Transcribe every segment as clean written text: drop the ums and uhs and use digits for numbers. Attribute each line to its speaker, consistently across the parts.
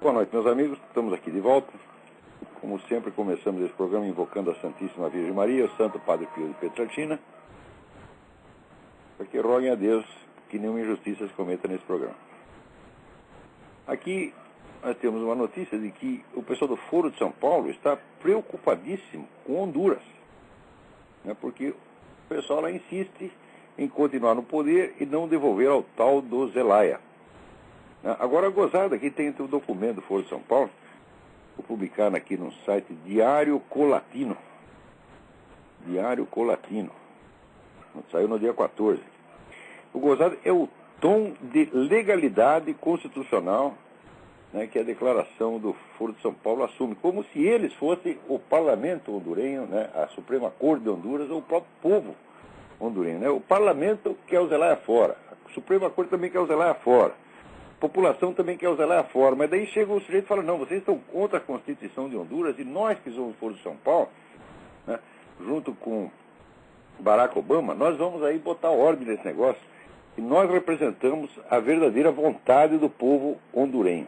Speaker 1: Boa noite, meus amigos. Estamos aqui de volta. Como sempre, começamos esse programa invocando a Santíssima Virgem Maria, o Santo Padre Pio de Pietrelcina, para que roguem a Deus que nenhuma injustiça se cometa nesse programa. Aqui nós temos uma notícia de que o pessoal do Foro de São Paulo está preocupadíssimo com Honduras, né, porque o pessoal lá insiste em continuar no poder e não devolver ao tal do Zelaya. Agora, a gozada aqui tem o documento do Foro de São Paulo, vou publicar aqui no site Diário Colatino. Diário Colatino. Saiu no dia 14. O gozado é o tom de legalidade constitucional, né, que a declaração do Foro de São Paulo assume, como se eles fossem o parlamento hondurenho, né, a Suprema Corte de Honduras, ou o próprio povo hondurenho. Né? O parlamento quer o Zelaya fora, a Suprema Corte também quer o Zelaya fora. A população também quer usar lá fora, mas daí chega o sujeito e fala, não, vocês estão contra a Constituição de Honduras e nós que somos o Foro de São Paulo, né, junto com Barack Obama, nós vamos aí botar ordem nesse negócio e nós representamos a verdadeira vontade do povo hondurenho.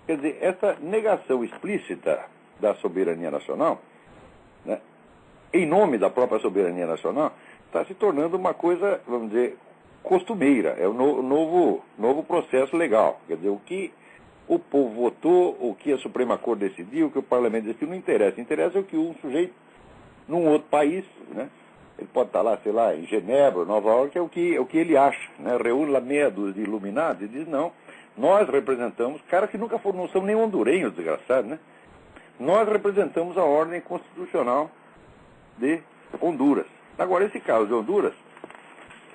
Speaker 1: Quer dizer, essa negação explícita da soberania nacional, né, em nome da própria soberania nacional, está se tornando uma coisa, vamos dizer, costumeira, é o novo processo legal. Quer dizer, o que o povo votou, o que a Suprema Corte decidiu, o que o Parlamento decidiu, não interessa. Interessa o que um sujeito, num outro país, né, ele pode estar lá, sei lá, em Genebra, Nova York, é o que ele acha. Né, reúne lá meia dúzia de iluminados e diz, não, nós representamos, caras que nunca foram, não são nem hondurenhos, desgraçados, né? Nós representamos a ordem constitucional de Honduras. Agora, esse caso de Honduras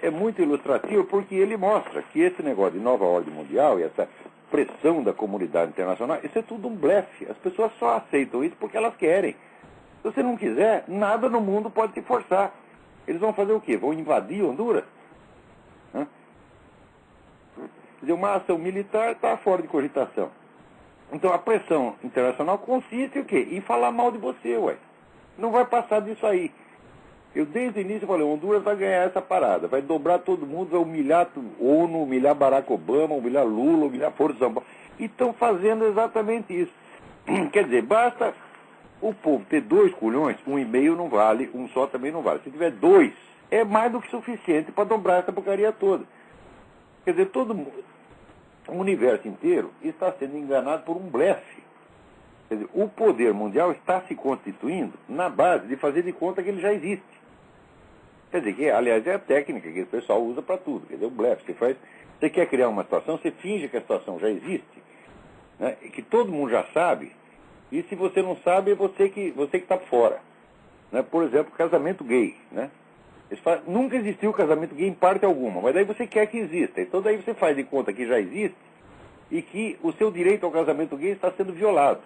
Speaker 1: é muito ilustrativo porque ele mostra que esse negócio de nova ordem mundial e essa pressão da comunidade internacional, isso é tudo um blefe. As pessoas só aceitam isso porque elas querem. Se você não quiser, nada no mundo pode te forçar. Eles vão fazer o quê? Vão invadir Honduras? Quer dizer, uma ação militar está fora de cogitação. Então a pressão internacional consiste em o quê? Em falar mal de você, ué. Não vai passar disso aí. Eu desde o início falei, Honduras vai ganhar essa parada, vai dobrar todo mundo, vai humilhar a ONU, humilhar Barack Obama, humilhar Lula, humilhar Foro de São Paulo. E estão fazendo exatamente isso. Quer dizer, basta o povo ter 2 culhões, 1,5 não vale, um só também não vale. Se tiver 2, é mais do que suficiente para dobrar essa porcaria toda. Quer dizer, o universo inteiro está sendo enganado por um blefe. Quer dizer, o poder mundial está se constituindo na base de fazer de conta que ele já existe. Quer dizer, que, aliás, é a técnica que o pessoal usa para tudo. Quer dizer, o blefe. Você quer criar uma situação, você finge que a situação já existe, né, e que todo mundo já sabe, e se você não sabe, é você que está fora. Né? Por exemplo, casamento gay. Né? Nunca existiu casamento gay em parte alguma, mas daí você quer que exista. Então daí você faz de conta que já existe e que o seu direito ao casamento gay está sendo violado.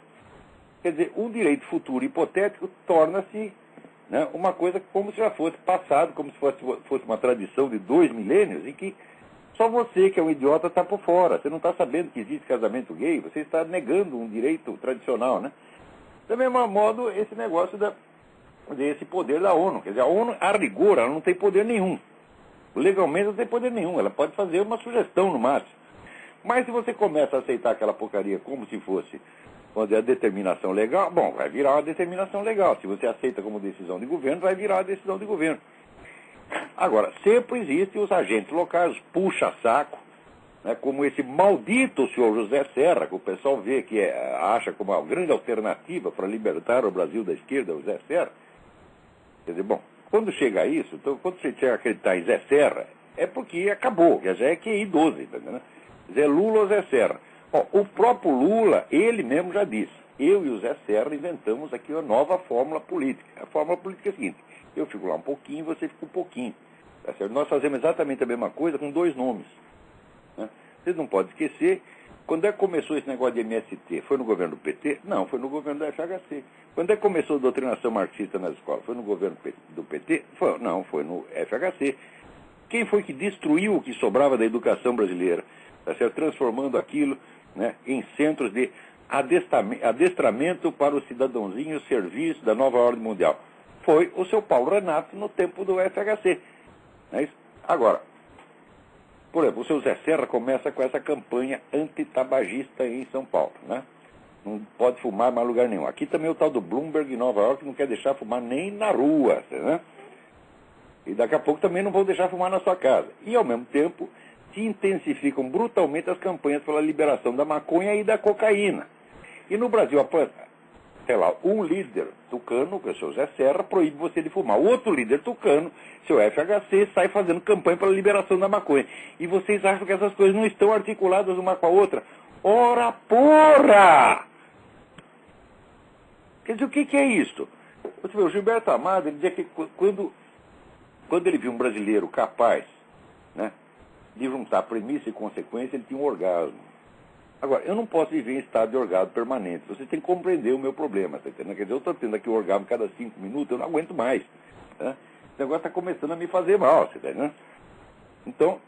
Speaker 1: Quer dizer, um direito futuro hipotético torna-se, né, uma coisa como se já fosse passado, como se fosse uma tradição de 2 milênios, em que só você, que é um idiota, está por fora. Você não está sabendo que existe casamento gay, você está negando um direito tradicional. Né? Do mesmo modo, esse negócio desse poder da ONU. Quer dizer, a ONU, a rigor, ela não tem poder nenhum. Legalmente não tem poder nenhum, ela pode fazer uma sugestão no máximo. Mas se você começa a aceitar aquela porcaria como se fosse, vamos dizer, a determinação legal, bom, vai virar uma determinação legal. Se você aceita como decisão de governo, vai virar uma decisão de governo. Agora, sempre existem os agentes locais, os puxa-saco, né, como esse maldito senhor José Serra, que o pessoal vê que acha como uma grande alternativa para libertar o Brasil da esquerda, o Zé Serra. Quer dizer, bom, quando chega a isso, então, quando você chega a acreditar em Zé Serra, é porque acabou, já é QI 12, entendeu? Né? Zé Lula ou Zé Serra. Bom, o próprio Lula, ele mesmo já disse, eu e o Zé Serra inventamos aqui uma nova fórmula política. A fórmula política é a seguinte, eu fico lá um pouquinho, você fica um pouquinho. Tá certo? Nós fazemos exatamente a mesma coisa com 2 nomes. Né? Vocês não podem esquecer, quando é que começou esse negócio de MST? Foi no governo do PT? Não, foi no governo da FHC. Quando é que começou a doutrinação marxista nas escolas? Foi no governo do PT? Não, foi no FHC. Quem foi que destruiu o que sobrava da educação brasileira? Tá certo? Transformando aquilo, né, em centros de adestramento para o cidadãozinho, serviço da nova ordem mundial. Foi o seu Paulo Renato no tempo do FHC. Não é isso? Agora, por exemplo, o seu Zé Serra começa com essa campanha antitabagista em São Paulo, né? Não pode fumar em mais lugar nenhum. Aqui também o tal do Bloomberg em Nova York não quer deixar fumar nem na rua, né? E daqui a pouco também não vão deixar fumar na sua casa. E, ao mesmo tempo, se intensificam brutalmente as campanhas pela liberação da maconha e da cocaína. E no Brasil, sei lá, um líder tucano, que é o seu Zé Serra, proíbe você de fumar. O outro líder tucano, seu FHC, sai fazendo campanha pela liberação da maconha. E vocês acham que essas coisas não estão articuladas uma com a outra? Ora porra! Quer dizer, o que é isso? Você vê, o Gilberto Amado, ele dizia que quando ele viu um brasileiro capaz, né, de juntar premissa e consequência, ele tinha um orgasmo. Agora, eu não posso viver em estado de orgasmo permanente. Você tem que compreender o meu problema, tá entendendo? Quer dizer, eu estou tendo aqui o orgasmo cada 5 minutos, eu não aguento mais. Né? Esse negócio está começando a me fazer mal, você tá entendendo? Então,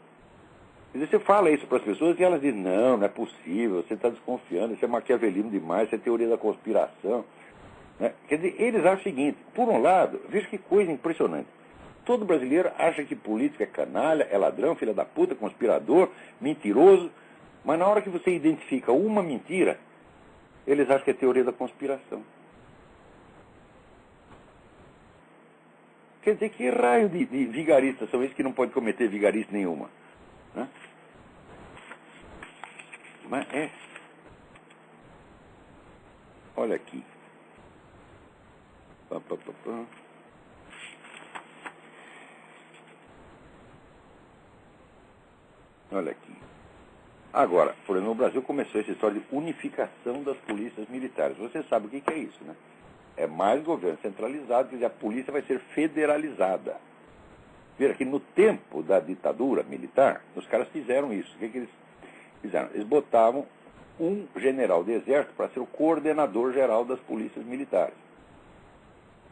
Speaker 1: quer dizer, você fala isso para as pessoas e elas dizem, não é possível, você está desconfiando, isso é maquiavelismo demais, isso é teoria da conspiração. Né? Quer dizer, eles acham o seguinte, por um lado, veja que coisa impressionante. Todo brasileiro acha que político é canalha, é ladrão, filha da puta, conspirador, mentiroso, mas na hora que você identifica uma mentira, eles acham que é teoria da conspiração. Quer dizer, que raio de vigaristas são esses que não pode cometer vigarice nenhuma? Né? Mas é... Olha aqui. Pá, pá, pá, pá. Olha aqui. Agora, por exemplo, no Brasil começou essa história de unificação das polícias militares. Você sabe o que é isso, né? É mais governo centralizado, quer dizer, a polícia vai ser federalizada. Veja que no tempo da ditadura militar, os caras fizeram isso. O que eles fizeram? Eles botavam um general de exército para ser o coordenador geral das polícias militares.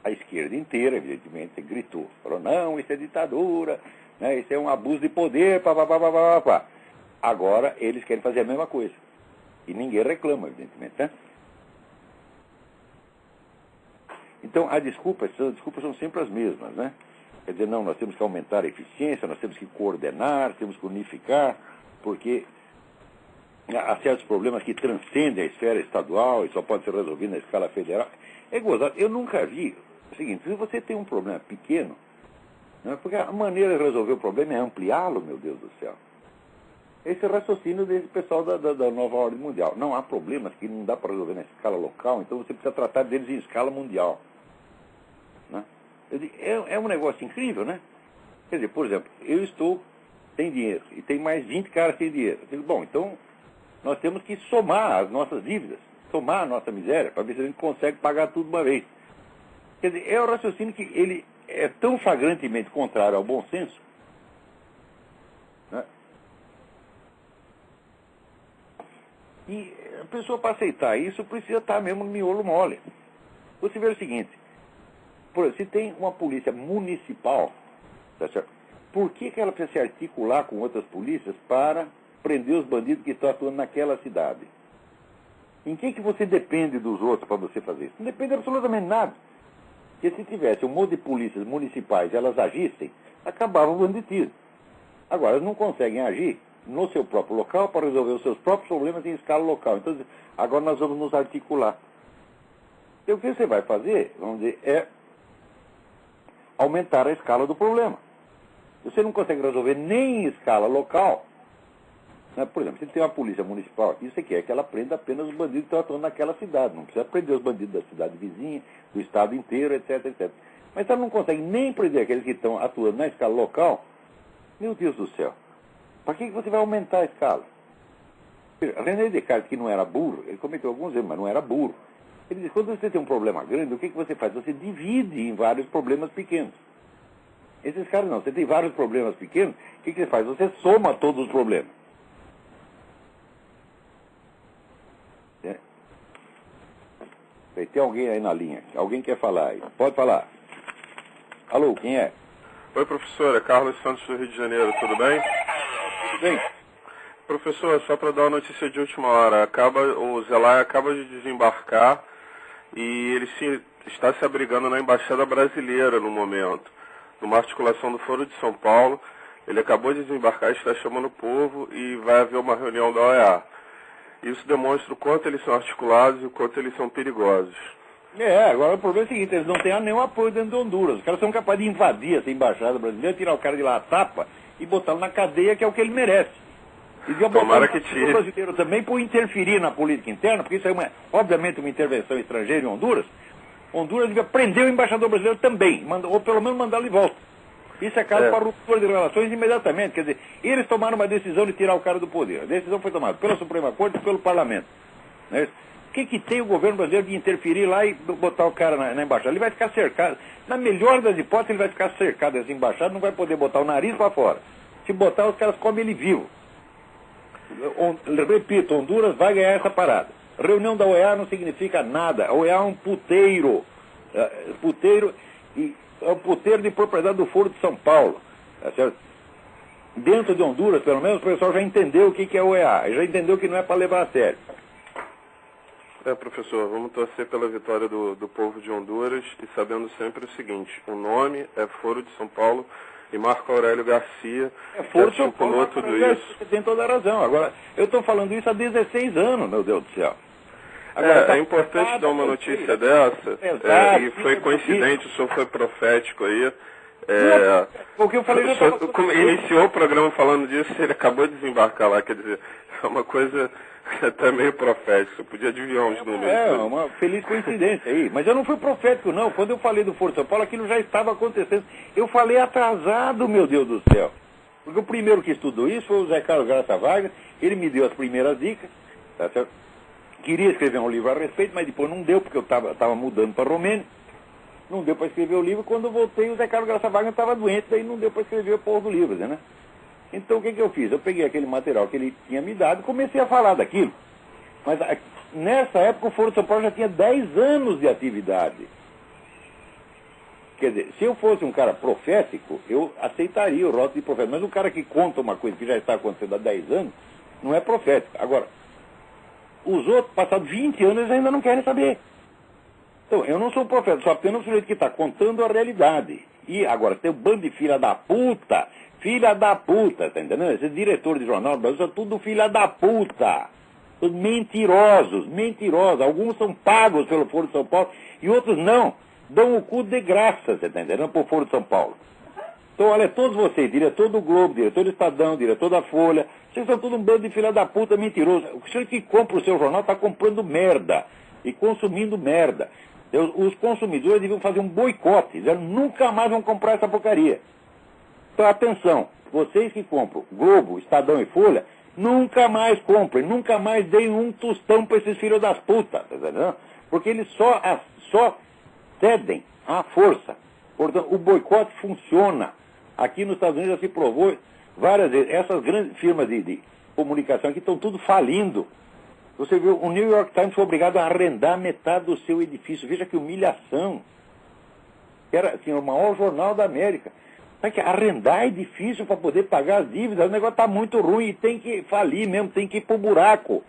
Speaker 1: A esquerda inteira, evidentemente, gritou. Falou, não, isso é ditadura, né, isso é um abuso de poder, pá. Agora, eles querem fazer a mesma coisa. E ninguém reclama, evidentemente, né? Então, as desculpas são sempre as mesmas, né? Quer dizer, não, nós temos que aumentar a eficiência, nós temos que coordenar, temos que unificar, porque há certos problemas que transcendem a esfera estadual e só pode ser resolvido na escala federal. É gozado. Eu nunca vi o seguinte, se você tem um problema pequeno, né, porque a maneira de resolver o problema é ampliá-lo, meu Deus do céu. Esse é o raciocínio desse pessoal da nova ordem mundial. Não há problemas que não dá para resolver na escala local, então você precisa tratar deles em escala mundial. Né? É um negócio incrível, né? Quer dizer, por exemplo, eu estou sem dinheiro e tem mais 20 caras sem dinheiro. Eu digo, bom, então nós temos que somar as nossas dívidas, somar a nossa miséria, para ver se a gente consegue pagar tudo de uma vez. Quer dizer, é o raciocínio que ele é tão flagrantemente contrário ao bom senso, né? E a pessoa, para aceitar isso, precisa estar mesmo no miolo mole. Você vê o seguinte, por exemplo, se tem uma polícia municipal, tá certo? Por que ela precisa se articular com outras polícias para prender os bandidos que estão atuando naquela cidade? Em que você depende dos outros para você fazer isso? Não depende absolutamente nada. Porque se tivesse um monte de polícias municipais e elas agissem, acabava o banditismo. Agora, elas não conseguem agir no seu próprio local para resolver os seus próprios problemas em escala local. Então, agora nós vamos nos articular. E o que você vai fazer, vamos dizer, é aumentar a escala do problema. Você não consegue resolver nem em escala local, né? Por exemplo, se tem uma polícia municipal aqui, você quer que ela prenda apenas os bandidos que estão atuando naquela cidade. Não precisa prender os bandidos da cidade vizinha, do estado inteiro, etc, etc. Mas se ela não consegue nem prender aqueles que estão atuando na escala local, meu Deus do céu, para que você vai aumentar a escala? René Descartes, que não era burro, ele cometeu alguns erros, mas não era burro. Ele diz, quando você tem um problema grande, o que você faz? Você divide em vários problemas pequenos. Esses caras não, você tem vários problemas pequenos, o que você faz? Você soma todos os problemas. É. Tem alguém aí na linha, alguém quer falar aí, pode falar. Alô, quem é?
Speaker 2: Oi, professor, é Carlos Santos do Rio de Janeiro, tudo bem?
Speaker 1: Tudo bem.
Speaker 2: Professor, só para dar uma notícia de última hora, o Zelaya acaba de desembarcar e ele está se abrigando na Embaixada Brasileira no momento, numa articulação do Foro de São Paulo. Ele acabou de desembarcar, está chamando o povo e vai haver uma reunião da OEA. Isso demonstra o quanto eles são articulados e o quanto eles são perigosos.
Speaker 1: Agora o problema é o seguinte, eles não têm nenhum apoio dentro de Honduras. Os caras são capazes de invadir essa embaixada brasileira, tirar o cara de lá a tapa e botá-lo na cadeia, que é o que ele merece. E devia
Speaker 2: Tomara
Speaker 1: botar
Speaker 2: que tire.
Speaker 1: o brasileiro também por interferir na política interna, porque isso é obviamente uma intervenção estrangeira em Honduras. Honduras devia prender o embaixador brasileiro também, ou pelo menos mandá-lo de volta. Isso é caso para ruptura de relações imediatamente. Quer dizer, eles tomaram uma decisão de tirar o cara do poder. A decisão foi tomada pela Suprema Corte e pelo Parlamento. Não é isso? O que tem o governo brasileiro de interferir lá e botar o cara na embaixada? Ele vai ficar cercado. Na melhor das hipóteses, ele vai ficar cercado dessa embaixada, não vai poder botar o nariz para fora. Se botar, os caras comem ele vivo. Repito, Honduras vai ganhar essa parada. Reunião da OEA não significa nada. A OEA é um puteiro. Puteiro é um puteiro de propriedade do Foro de São Paulo. Tá certo? Dentro de Honduras, pelo menos, o pessoal já entendeu o que é a OEA. Já entendeu que não é para levar a sério.
Speaker 2: Professor, vamos torcer pela vitória do povo de Honduras e sabendo sempre o seguinte, o nome é Foro de São Paulo e Marco Aurélio Garcia
Speaker 1: Foro de São Paulo,
Speaker 2: tudo isso.
Speaker 1: Você tem toda a razão. Agora, eu estou falando isso há 16 anos, meu Deus do céu. Agora,
Speaker 2: é importante dar uma notícia dessa, e foi coincidente, o senhor foi profético aí.
Speaker 1: O que eu falei já
Speaker 2: como iniciou o programa falando disso, ele acabou de desembarcar lá, quer dizer, é uma coisa até meio profética, você podia adivinhar uns números.
Speaker 1: Uma feliz coincidência aí. Mas eu não fui profético, não. Quando eu falei do Foro de São Paulo, aquilo já estava acontecendo. Eu falei atrasado, meu Deus do céu. Porque o primeiro que estudou isso foi o Zé Carlos Graça Vargas, ele me deu as primeiras dicas, tá certo? Queria escrever um livro a respeito, mas depois não deu, porque eu estava mudando para Romênia. Não deu para escrever o livro. Quando eu voltei, o Zé Carlos Graça Vargas estava doente, daí não deu para escrever o porra do livro, né? Então o que eu fiz? Eu peguei aquele material que ele tinha me dado e comecei a falar daquilo. Mas nessa época o Foro de São Paulo já tinha 10 anos de atividade. Quer dizer, se eu fosse um cara profético, eu aceitaria o rótulo de profético. Mas um cara que conta uma coisa que já está acontecendo há 10 anos, não é profético. Agora, os outros, passados 20 anos, eles ainda não querem saber. Então, eu não sou profeta, sou apenas um sujeito que está contando a realidade. E agora, tem um bando de filha da puta, tá entendendo? Esses diretores de jornal do Brasil são tudo filha da puta. Todos mentirosos. Alguns são pagos pelo Foro de São Paulo e outros não. Dão o cu de graça, você está entendendo? Por Foro de São Paulo. Então, olha, todos vocês, diretor do Globo, diretor do Estadão, diretor da Folha, vocês são tudo um bando de filha da puta mentiroso. O senhor que compra o seu jornal está comprando merda e consumindo merda. Os consumidores deviam fazer um boicote, eles nunca mais vão comprar essa porcaria. Então, atenção, vocês que compram Globo, Estadão e Folha, nunca mais comprem, nunca mais deem um tostão para esses filhos das putas, tá entendendo? Porque eles só cedem à força. Portanto, o boicote funciona. Aqui nos Estados Unidos já se provou várias vezes. Essas grandes firmas de comunicação aqui estão tudo falindo. Você viu, o New York Times foi obrigado a arrendar metade do seu edifício. Veja que humilhação. Era assim, o maior jornal da América. Sabe que arrendar edifício para poder pagar as dívidas, o negócio está muito ruim e tem que falir mesmo, tem que ir para o buraco.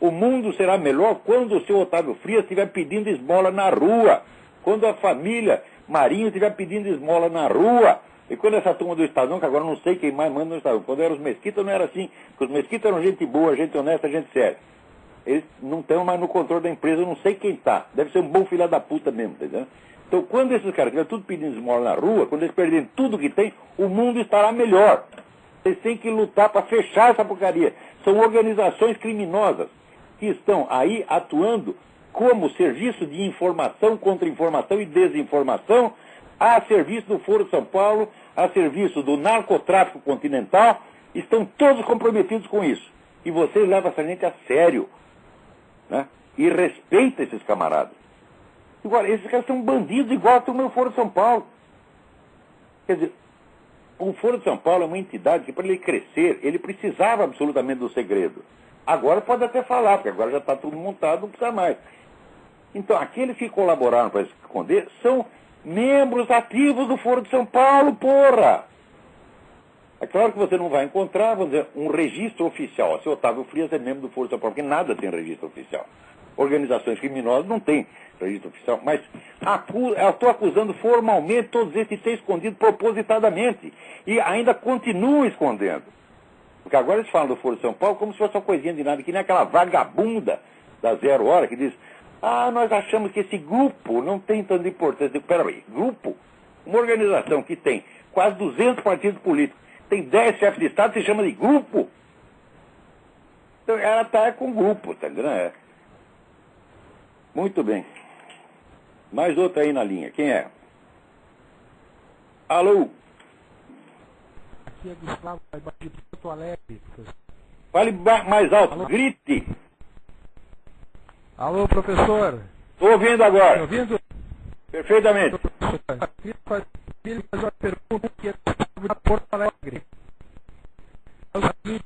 Speaker 1: O mundo será melhor quando o seu Otávio Frias estiver pedindo esmola na rua. Quando a família Marinho estiver pedindo esmola na rua. E quando essa turma do Estadão, que agora não sei quem mais manda no Estadão, quando eram os Mesquita não era assim. Porque os Mesquita eram gente boa, gente honesta, gente séria. Eles não estão mais no controle da empresa, eu não sei quem está. Deve ser um bom filho da puta mesmo, tá entendendo? Então, quando esses caras estiverem tudo pedindo esmola na rua, quando eles perderem tudo que tem, o mundo estará melhor. Vocês têm que lutar para fechar essa porcaria. São organizações criminosas que estão aí atuando como serviço de informação, contra-informação e desinformação, a serviço do Foro de São Paulo, a serviço do narcotráfico continental, estão todos comprometidos com isso. E vocês levam essa gente a sério, né? E respeitam esses camaradas. Agora, esses caras são bandidos igual ao meu Foro de São Paulo. Quer dizer, o Foro de São Paulo é uma entidade que, para ele crescer, ele precisava absolutamente do segredo. Agora pode até falar, porque agora já está tudo montado, não precisa mais. Então, aqueles que colaboraram para esconder são membros ativos do Foro de São Paulo, porra! É claro que você não vai encontrar, vamos dizer, um registro oficial. Se Otávio Frias é membro do Foro de São Paulo, porque nada tem registro oficial. Organizações criminosas não têm registro oficial. Mas eu estou acusando formalmente todos esses de ter escondido propositadamente. E ainda continuam escondendo. Porque agora eles falam do Foro de São Paulo como se fosse uma coisinha de nada, que nem aquela vagabunda da 0 Hora que diz, nós achamos que esse grupo não tem tanta importância. Peraí, grupo? Uma organização que tem quase 200 partidos políticos, tem 10 chefes de Estado, se chama de grupo? Então ela está com grupo, tá entendendo? Muito bem. Mais outra aí na linha. Quem é? Alô?
Speaker 3: Aqui é Gustavo, de Porto Alegre, professor.
Speaker 1: Fale mais alto,
Speaker 3: Alô?
Speaker 1: grite.
Speaker 3: Alô, professor.
Speaker 1: Estou ouvindo agora.
Speaker 3: Tá ouvindo?
Speaker 1: Perfeitamente.
Speaker 3: Professor, queria fazer uma pergunta que é de Porto Alegre. É o seguinte.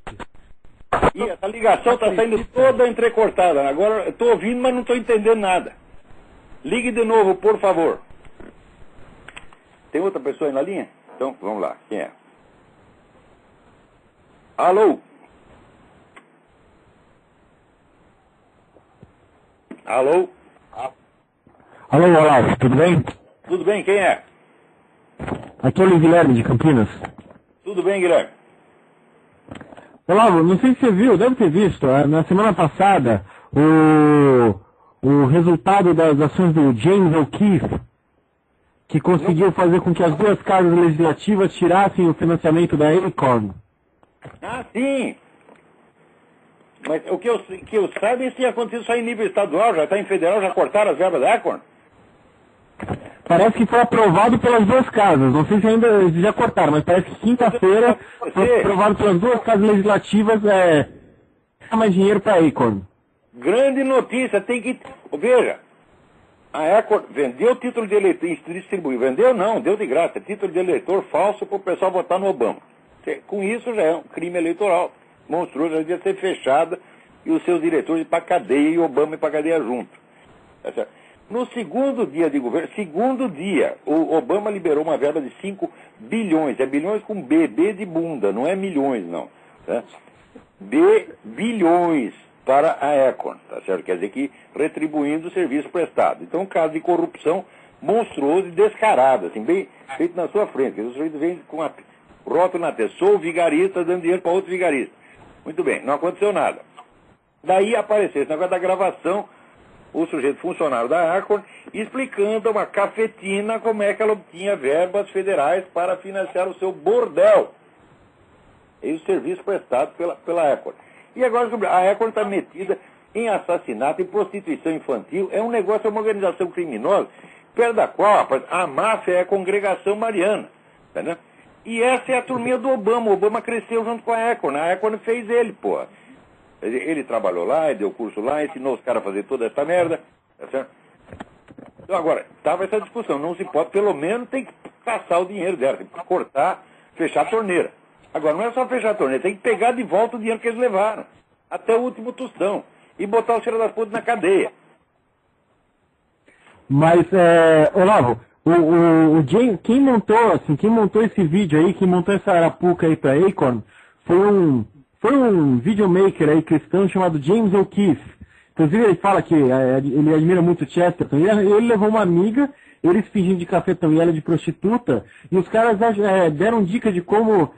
Speaker 1: E essa ligação está saindo toda entrecortada. Agora eu estou ouvindo, mas não estou entendendo nada. Ligue de novo, por favor. Tem outra pessoa aí na linha? Então, vamos lá. Quem é? Alô? Alô?
Speaker 4: Alô, Olavo, tudo bem?
Speaker 1: Tudo bem, quem é?
Speaker 4: Aqui é o Guilherme de Campinas.
Speaker 1: Tudo bem, Guilherme?
Speaker 4: Olavo, não sei se você viu, deve ter visto, na semana passada, o resultado das ações do James O'Keefe, que conseguiu fazer com que as duas casas legislativas tirassem o financiamento da Acorn.
Speaker 1: Ah, sim! Mas o que eu saiba, isso tinha acontecido só em nível estadual, já está em federal, já cortaram as verbas da Acorn?
Speaker 4: Parece que foi aprovado pelas duas casas, não sei se ainda já cortaram, mas parece que quinta-feira foi aprovado pelas duas casas legislativas, mais dinheiro para a Acorn.
Speaker 1: Grande notícia, tem que... Veja, a Acorn vendeu o título de eleitor, distribuiu, vendeu não, deu de graça, título de eleitor falso para o pessoal votar no Obama. Com isso já é um crime eleitoral monstruoso, já devia ser fechada e os seus diretores ir para a cadeia e o Obama ir para a cadeia junto. Tá certo? No segundo dia de governo, o Obama liberou uma verba de 5 bilhões, é bilhões com B de bunda, não é milhões não, tá? Bilhões para a Acorn, tá certo? Quer dizer que retribuindo o serviço prestado. Então, um caso de corrupção monstruoso e descarado, assim, bem feito na sua frente. Os sujeitos vêm com a rótulo na testa, sou vigarista, dando dinheiro para outro vigarista. Muito bem, não aconteceu nada. Daí apareceu esse negócio da gravação, o sujeito funcionário da Acorn, explicando a uma cafetina como é que ela obtinha verbas federais para financiar o seu bordel. E o serviço prestado pela Acorn. E agora a Acorn está metida em assassinato, em prostituição infantil, é um negócio, é uma organização criminosa, perto da qual, rapaz, a máfia é a congregação mariana. Entendeu? E essa é a turminha do Obama. O Obama cresceu junto com a Acorn fez ele, porra. Ele trabalhou lá, ele deu curso lá, ensinou os caras a fazer toda essa merda. Tá certo? Então agora, estava essa discussão. Não se pode, pelo menos tem que caçar o dinheiro dela, tem que cortar, fechar a torneira. Agora, não é só fechar a torneira, tem que pegar de volta o dinheiro que eles levaram. Até o último tostão. E botar o filho das putas na cadeia.
Speaker 4: Mas, Olavo, o James, quem montou esse vídeo aí, quem montou essa arapuca aí pra Acorn, foi um videomaker aí cristão chamado James O'Keefe. Inclusive ele fala que ele admira muito Chesterton. Ele levou uma amiga, eles fingindo de cafetão e ela de prostituta, e os caras deram dica de como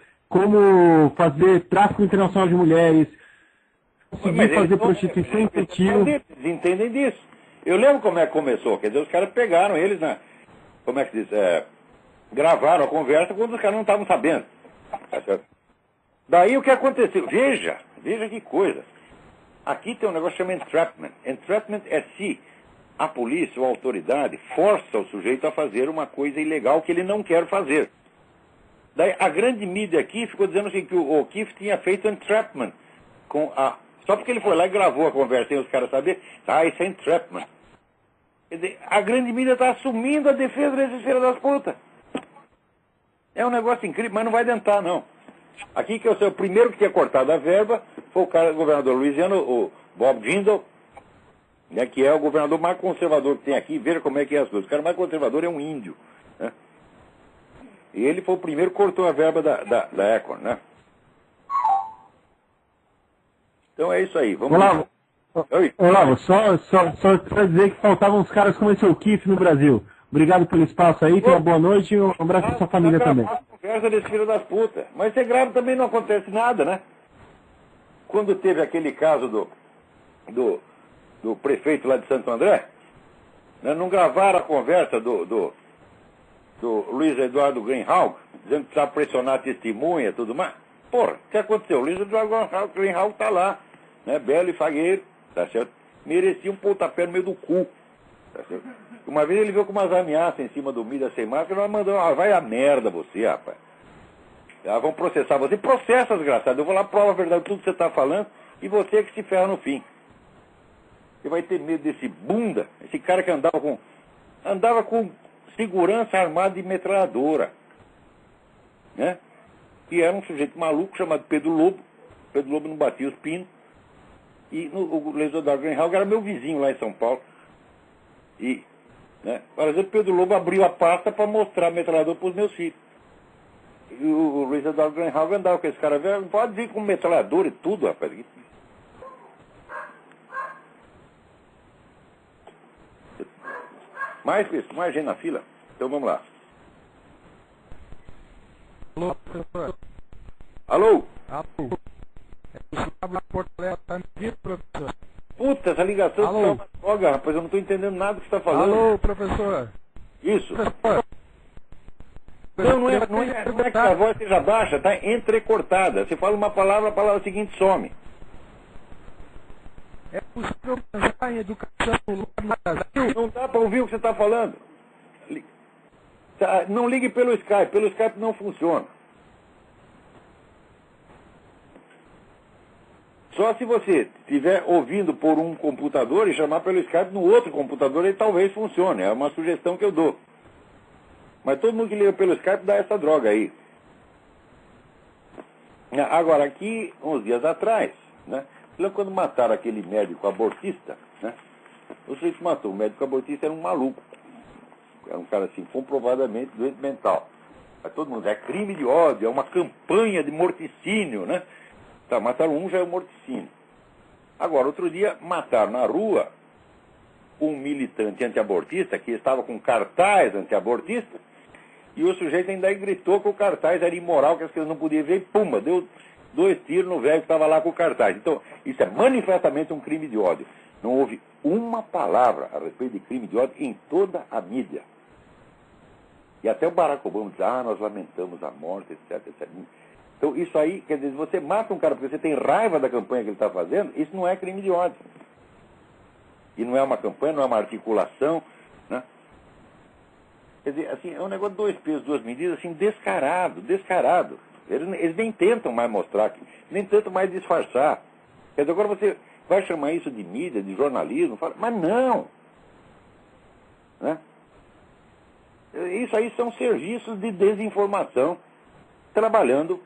Speaker 4: fazer tráfico internacional de mulheres, conseguir fazer prostituição infantil.
Speaker 1: Eles entendem disso. Eu lembro como é que começou. Quer dizer, os caras pegaram eles como é que diz? Gravaram a conversa quando os caras não estavam sabendo. Tá certo? Daí o que aconteceu? Veja que coisa. Aqui tem um negócio chamado entrapment. Entrapment é se a polícia ou a autoridade força o sujeito a fazer uma coisa ilegal que ele não quer fazer. Daí a grande mídia aqui ficou dizendo assim, que o O'Keefe tinha feito entrapment. Só porque ele foi lá e gravou a conversa sem os caras saberem, isso é entrapment. Quer dizer, a grande mídia está assumindo a defesa desses filhos das putas. É um negócio incrível, mas não vai adiantar, não. Aqui que o primeiro que tinha cortado a verba foi o governador louisiano, o Bob Jindal, né, que é o governador mais conservador que tem aqui. Veja como é que é as coisas. O cara mais conservador é um índio. Né? E ele foi o primeiro que cortou a verba da Acorn, né? Então é isso aí. Vamos
Speaker 4: lá. Olavo, só para dizer que faltavam uns caras como esse O'Keefe no Brasil. Obrigado pelo espaço aí, tenha uma boa noite e um abraço para sua família também.
Speaker 1: Conversa desse filho das putas. Mas você grava também não acontece nada, né? quando teve aquele caso do prefeito lá de Santo André, né, não gravaram a conversa do Luiz Eduardo Greenhalgh, dizendo que precisava pressionar a testemunha e tudo mais. Porra, o que aconteceu? O Luiz Eduardo Greenhalgh está lá, né, belo e fagueiro, tá certo? Merecia um pontapé no meio do cu, tá certo? Uma vez ele veio com umas ameaças em cima do Mídia Sem Máscara, nós mandamos, vai a merda você, rapaz. Vão processar você. Processa, desgraçado. Eu vou lá, prova a verdade de tudo que você está falando, e você é que se ferra no fim. Você vai ter medo desse bunda, esse cara que andava com segurança armada de metralhadora, né? Que era um sujeito maluco chamado Pedro Lobo. Pedro Lobo não batia os pinos. E o Luiz Eduardo Greenhalgh era meu vizinho lá em São Paulo. E, né, por exemplo, Pedro Lobo abriu a pasta para mostrar a metralhadora para os meus filhos. E o Luiz Eduardo Greenhalgh andava com esse cara velho, pode vir com metralhadora e tudo, rapaz. Mais gente na fila? Então vamos lá.
Speaker 3: Alô, professor.
Speaker 1: Alô?
Speaker 3: Alô. É o Porto Alegre, tá me ouvindo, professor?
Speaker 1: Puta, essa ligação
Speaker 3: Alô?
Speaker 1: é uma droga, rapaz, eu não estou entendendo nada do que você está falando.
Speaker 3: Alô, professor.
Speaker 1: Isso.
Speaker 3: Professor.
Speaker 1: Não é que a voz seja baixa, está entrecortada. Você fala uma palavra, a palavra seguinte some.
Speaker 3: É possível pensar em educação no Brasil?
Speaker 1: Não dá para ouvir o que você está falando. Não ligue pelo Skype não funciona. Só se você estiver ouvindo por um computador e chamar pelo Skype no outro computador, ele talvez funcione. É uma sugestão que eu dou. Mas todo mundo que liga pelo Skype dá essa droga aí. Agora, aqui, uns dias atrás, né? Lembra quando mataram aquele médico abortista, né? O sujeito que matou o médico abortista era um maluco. Era um cara assim, comprovadamente doente mental. Mas todo mundo, é crime de ódio, é uma campanha de morticínio, né? Tá, mataram um, já é um morticínio. Agora, outro dia, mataram na rua um militante antiabortista que estava com cartaz antiabortista, e o sujeito ainda gritou que o cartaz era imoral, que as crianças não podiam ver, e pumba, deu 2 tiros no velho que estava lá com o cartaz. Então, isso é manifestamente um crime de ódio. Não houve uma palavra a respeito de crime de ódio em toda a mídia. E até o Barack Obama diz, nós lamentamos a morte, etc, etc. Então, isso aí, quer dizer, se você mata um cara porque você tem raiva da campanha que ele está fazendo, isso não é crime de ódio. E não é uma campanha, não é uma articulação, né? Quer dizer, assim, é um negócio de 2 pesos, 2 medidas, assim, descarado. Eles nem tentam mais mostrar, nem tentam mais disfarçar. Quer dizer, agora você vai chamar isso de mídia, de jornalismo, mas não. Né? Isso aí são serviços de desinformação trabalhando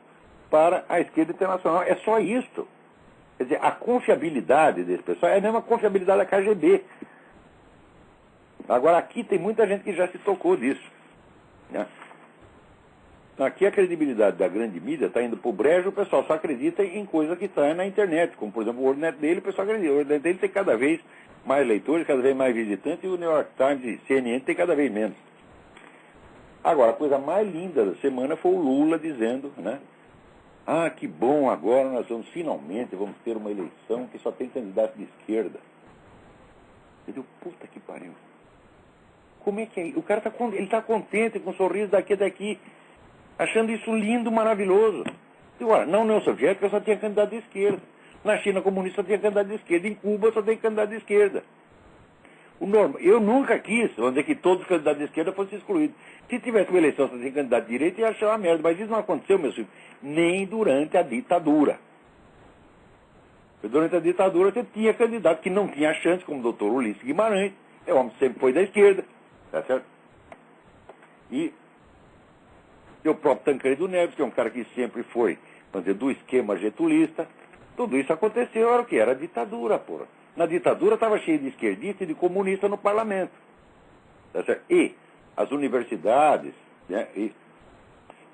Speaker 1: para a esquerda internacional. É só isso. Quer dizer, a confiabilidade desse pessoal é a mesma confiabilidade da KGB. Agora, aqui tem muita gente que já se tocou disso. Né? Aqui a credibilidade da grande mídia está indo para o brejo, o pessoal só acredita em coisa que está na internet. Como, por exemplo, o WordNet dele, o pessoal acredita. O WordNet dele tem cada vez mais leitores, cada vez mais visitantes, e o New York Times e CNN tem cada vez menos. Agora, a coisa mais linda da semana foi o Lula dizendo, né? Que bom, agora nós finalmente vamos ter uma eleição que só tem candidato de esquerda. Eu digo, puta que pariu. Como é que é? O cara está contente com um sorriso daqui, achando isso lindo, maravilhoso. E, olha, na União Soviética só tinha candidato de esquerda. Na China comunista só tinha candidato de esquerda. Em Cuba só tem candidato de esquerda. Eu nunca quis, vamos dizer, que todos os candidatos de esquerda fossem excluídos. Se tivesse uma eleição só sem candidato de direita, ia achar uma merda. Mas isso não aconteceu, meu filho, nem durante a ditadura. Durante a ditadura você tinha candidato que não tinha chance, como o doutor Ulisses Guimarães. O homem sempre foi da esquerda. Tá certo? E o próprio Tancredo Neves, que é um cara que sempre foi, vamos dizer, do esquema getulista. Tudo isso aconteceu, era o que? Era a ditadura, porra. Na ditadura estava cheio de esquerdista e de comunista no parlamento. Tá certo? E as universidades, né, e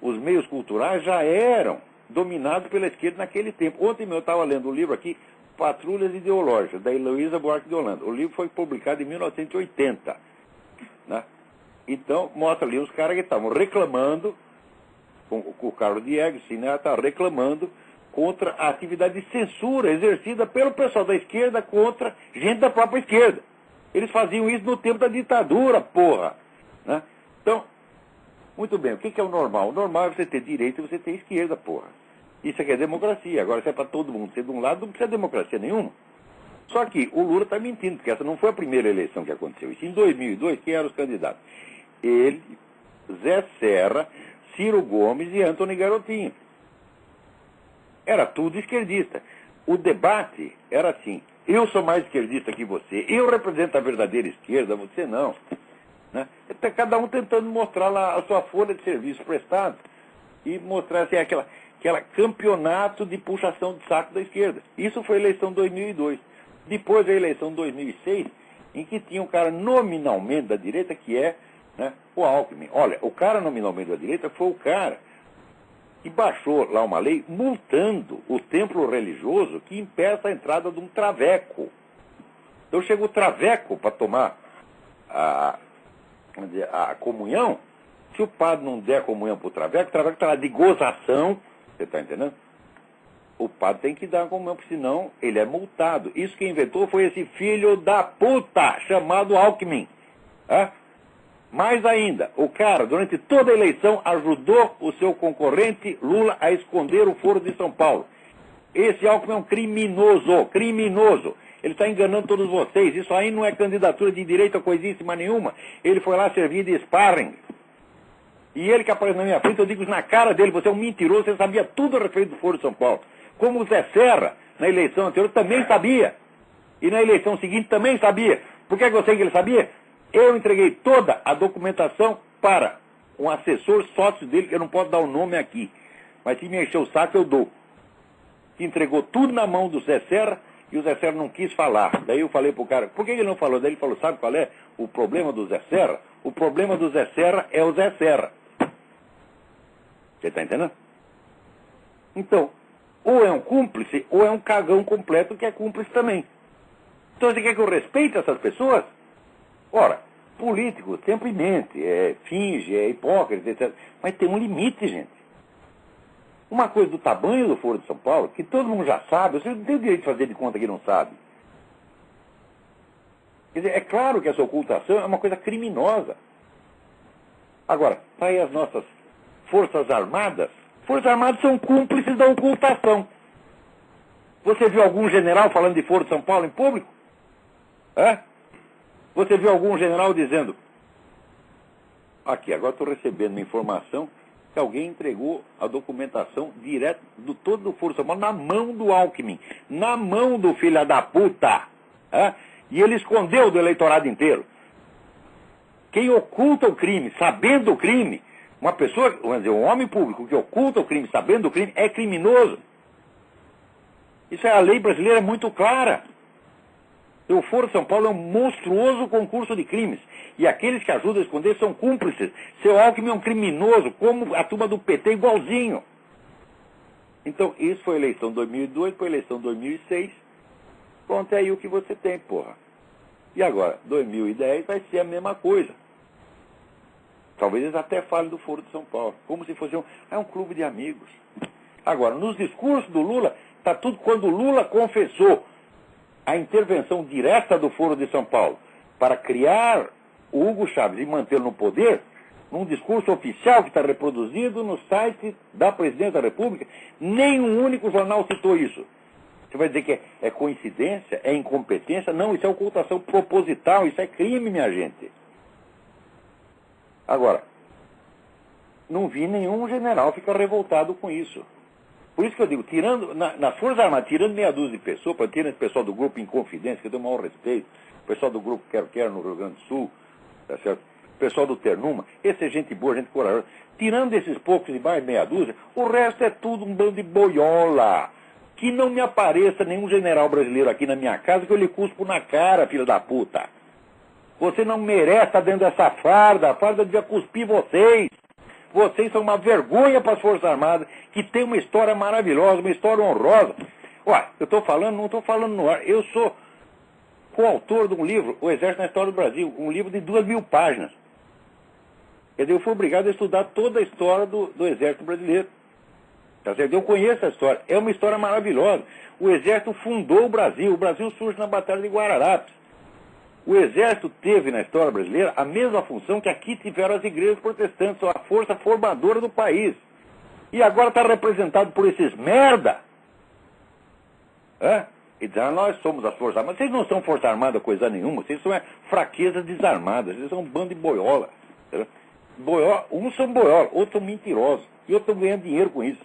Speaker 1: os meios culturais já eram dominados pela esquerda naquele tempo. Ontem eu estava lendo um livro aqui, Patrulhas Ideológicas, da Heloísa Buarque de Holanda. O livro foi publicado em 1980. Né? Então, mostra ali os caras que estavam reclamando, com o Carlos Diegues, né, estava reclamando contra a atividade de censura exercida pelo pessoal da esquerda contra gente da própria esquerda. Eles faziam isso no tempo da ditadura, porra. Né? Então, muito bem, o que é o normal? O normal é você ter direita e você ter esquerda, porra. Isso aqui é democracia. Agora, se é para todo mundo ser de um lado, não precisa de democracia nenhuma. Só que o Lula está mentindo, porque essa não foi a primeira eleição que aconteceu. Isso em 2002, quem eram os candidatos? Ele, Zé Serra, Ciro Gomes e Antony Garotinho. Era tudo esquerdista. O debate era assim: eu sou mais esquerdista que você, eu represento a verdadeira esquerda, você não. Né? Até cada um tentando mostrar lá a sua folha de serviço prestado e mostrar assim, aquela campeonato de puxação de saco da esquerda. Isso foi a eleição de 2002. Depois a eleição de 2006, em que tinha um cara nominalmente da direita, que é, né, o Alckmin. Olha, o cara nominalmente da direita foi o cara que baixou lá uma lei multando o templo religioso que impeça a entrada de um traveco. Então chega o traveco para tomar a comunhão. Se o padre não der comunhão para o traveco está lá de gozação, você está entendendo? O padre tem que dar a comunhão, porque senão ele é multado. Isso que inventou foi esse filho da puta chamado Alckmin. Mais ainda, o cara, durante toda a eleição, ajudou o seu concorrente Lula a esconder o Foro de São Paulo. Esse Alckmin é um criminoso. Ele está enganando todos vocês. Isso aí não é candidatura de direita, coisíssima nenhuma. Ele foi lá servir de sparring. E ele que aparece na minha frente, eu digo isso na cara dele: você é um mentiroso, você sabia tudo a respeito do Foro de São Paulo. Como o Zé Serra, na eleição anterior, também sabia. E na eleição seguinte também sabia. Por que eu sei que ele sabia? Eu entreguei toda a documentação para um assessor sócio dele, que eu não posso dar o nome aqui. Mas se me encher o saco, eu dou. Que entregou tudo na mão do Zé Serra, e o Zé Serra não quis falar. Daí eu falei pro cara: por que ele não falou? Daí ele falou: sabe qual é o problema do Zé Serra? O problema do Zé Serra é o Zé Serra. Você está entendendo? Então, ou é um cúmplice, ou é um cagão completo que é cúmplice também. Então você quer que eu respeite essas pessoas? Ora, político sempre mente, finge, é hipócrita, etc. Mas tem um limite, gente. Uma coisa do tamanho do Foro de São Paulo, que todo mundo já sabe, você não tem o direito de fazer de conta que não sabe. Quer dizer, é claro que essa ocultação é uma coisa criminosa. Agora, tá aí as nossas Forças Armadas. Forças Armadas são cúmplices da ocultação. Você viu algum general falando de Foro de São Paulo em público? Você viu algum general dizendo: aqui, agora estou recebendo uma informação que alguém entregou a documentação direto do todo do Foro de São Paulo na mão do Alckmin, na mão do filho da puta. E ele escondeu do eleitorado inteiro. Quem oculta o crime, sabendo o crime, uma pessoa, vamos dizer, um homem público que oculta o crime, sabendo o crime, é criminoso. Isso é, a lei brasileira é muito clara. O Foro de São Paulo é um monstruoso concurso de crimes. E aqueles que ajudam a esconder são cúmplices. Seu Alckmin é um criminoso, como a turma do PT, igualzinho. Então, isso foi a eleição de 2002, foi a eleição de 2006. Pronto, é aí o que você tem, porra. E agora, 2010 vai ser a mesma coisa. Talvez eles até falem do Foro de São Paulo, como se fosse um clube de amigos. Agora, nos discursos do Lula, está tudo quando o Lula confessou a intervenção direta do Foro de São Paulo para criar o Hugo Chávez e mantê-lo no poder, num discurso oficial que está reproduzido no site da Presidência da República, nenhum único jornal citou isso. Você vai dizer que é coincidência, é incompetência? Não, isso é ocultação proposital, isso é crime, minha gente. Agora, não vi nenhum general ficar revoltado com isso. Por isso que eu digo, tirando, nas Forças Armadas, tirando meia dúzia de pessoas, para tirar esse pessoal do grupo Inconfidência, que eu tenho o maior respeito, o pessoal do grupo Quero no Rio Grande do Sul, tá certo? O pessoal do Ternuma, esse é gente boa, gente corajosa. Tirando esses poucos e mais meia dúzia, o resto é tudo um bando de boiola. Que não me apareça nenhum general brasileiro aqui na minha casa que eu lhe cuspo na cara, filho da puta. Você não merece estar dentro dessa farda, a farda devia cuspir vocês. Vocês são uma vergonha para as Forças Armadas, que tem uma história maravilhosa, uma história honrosa. Olha, eu estou falando, não estou falando no ar. Eu sou coautor de um livro, O Exército na História do Brasil, um livro de 2.000 páginas. Quer dizer, eu fui obrigado a estudar toda a história do Exército Brasileiro. Tá certo? Eu conheço a história. É uma história maravilhosa. O Exército fundou o Brasil surge na Batalha de Guararapes. O Exército teve na história brasileira a mesma função que aqui tiveram as igrejas protestantes, a força formadora do país. E agora está representado por esses merda. E dizem, nós somos as Forças Armadas. Vocês não são Força Armada coisa nenhuma, vocês são fraquezas desarmadas, vocês são um bando de boiola. Uns são boiola, outros são mentirosos, e outros estão ganhando dinheiro com isso.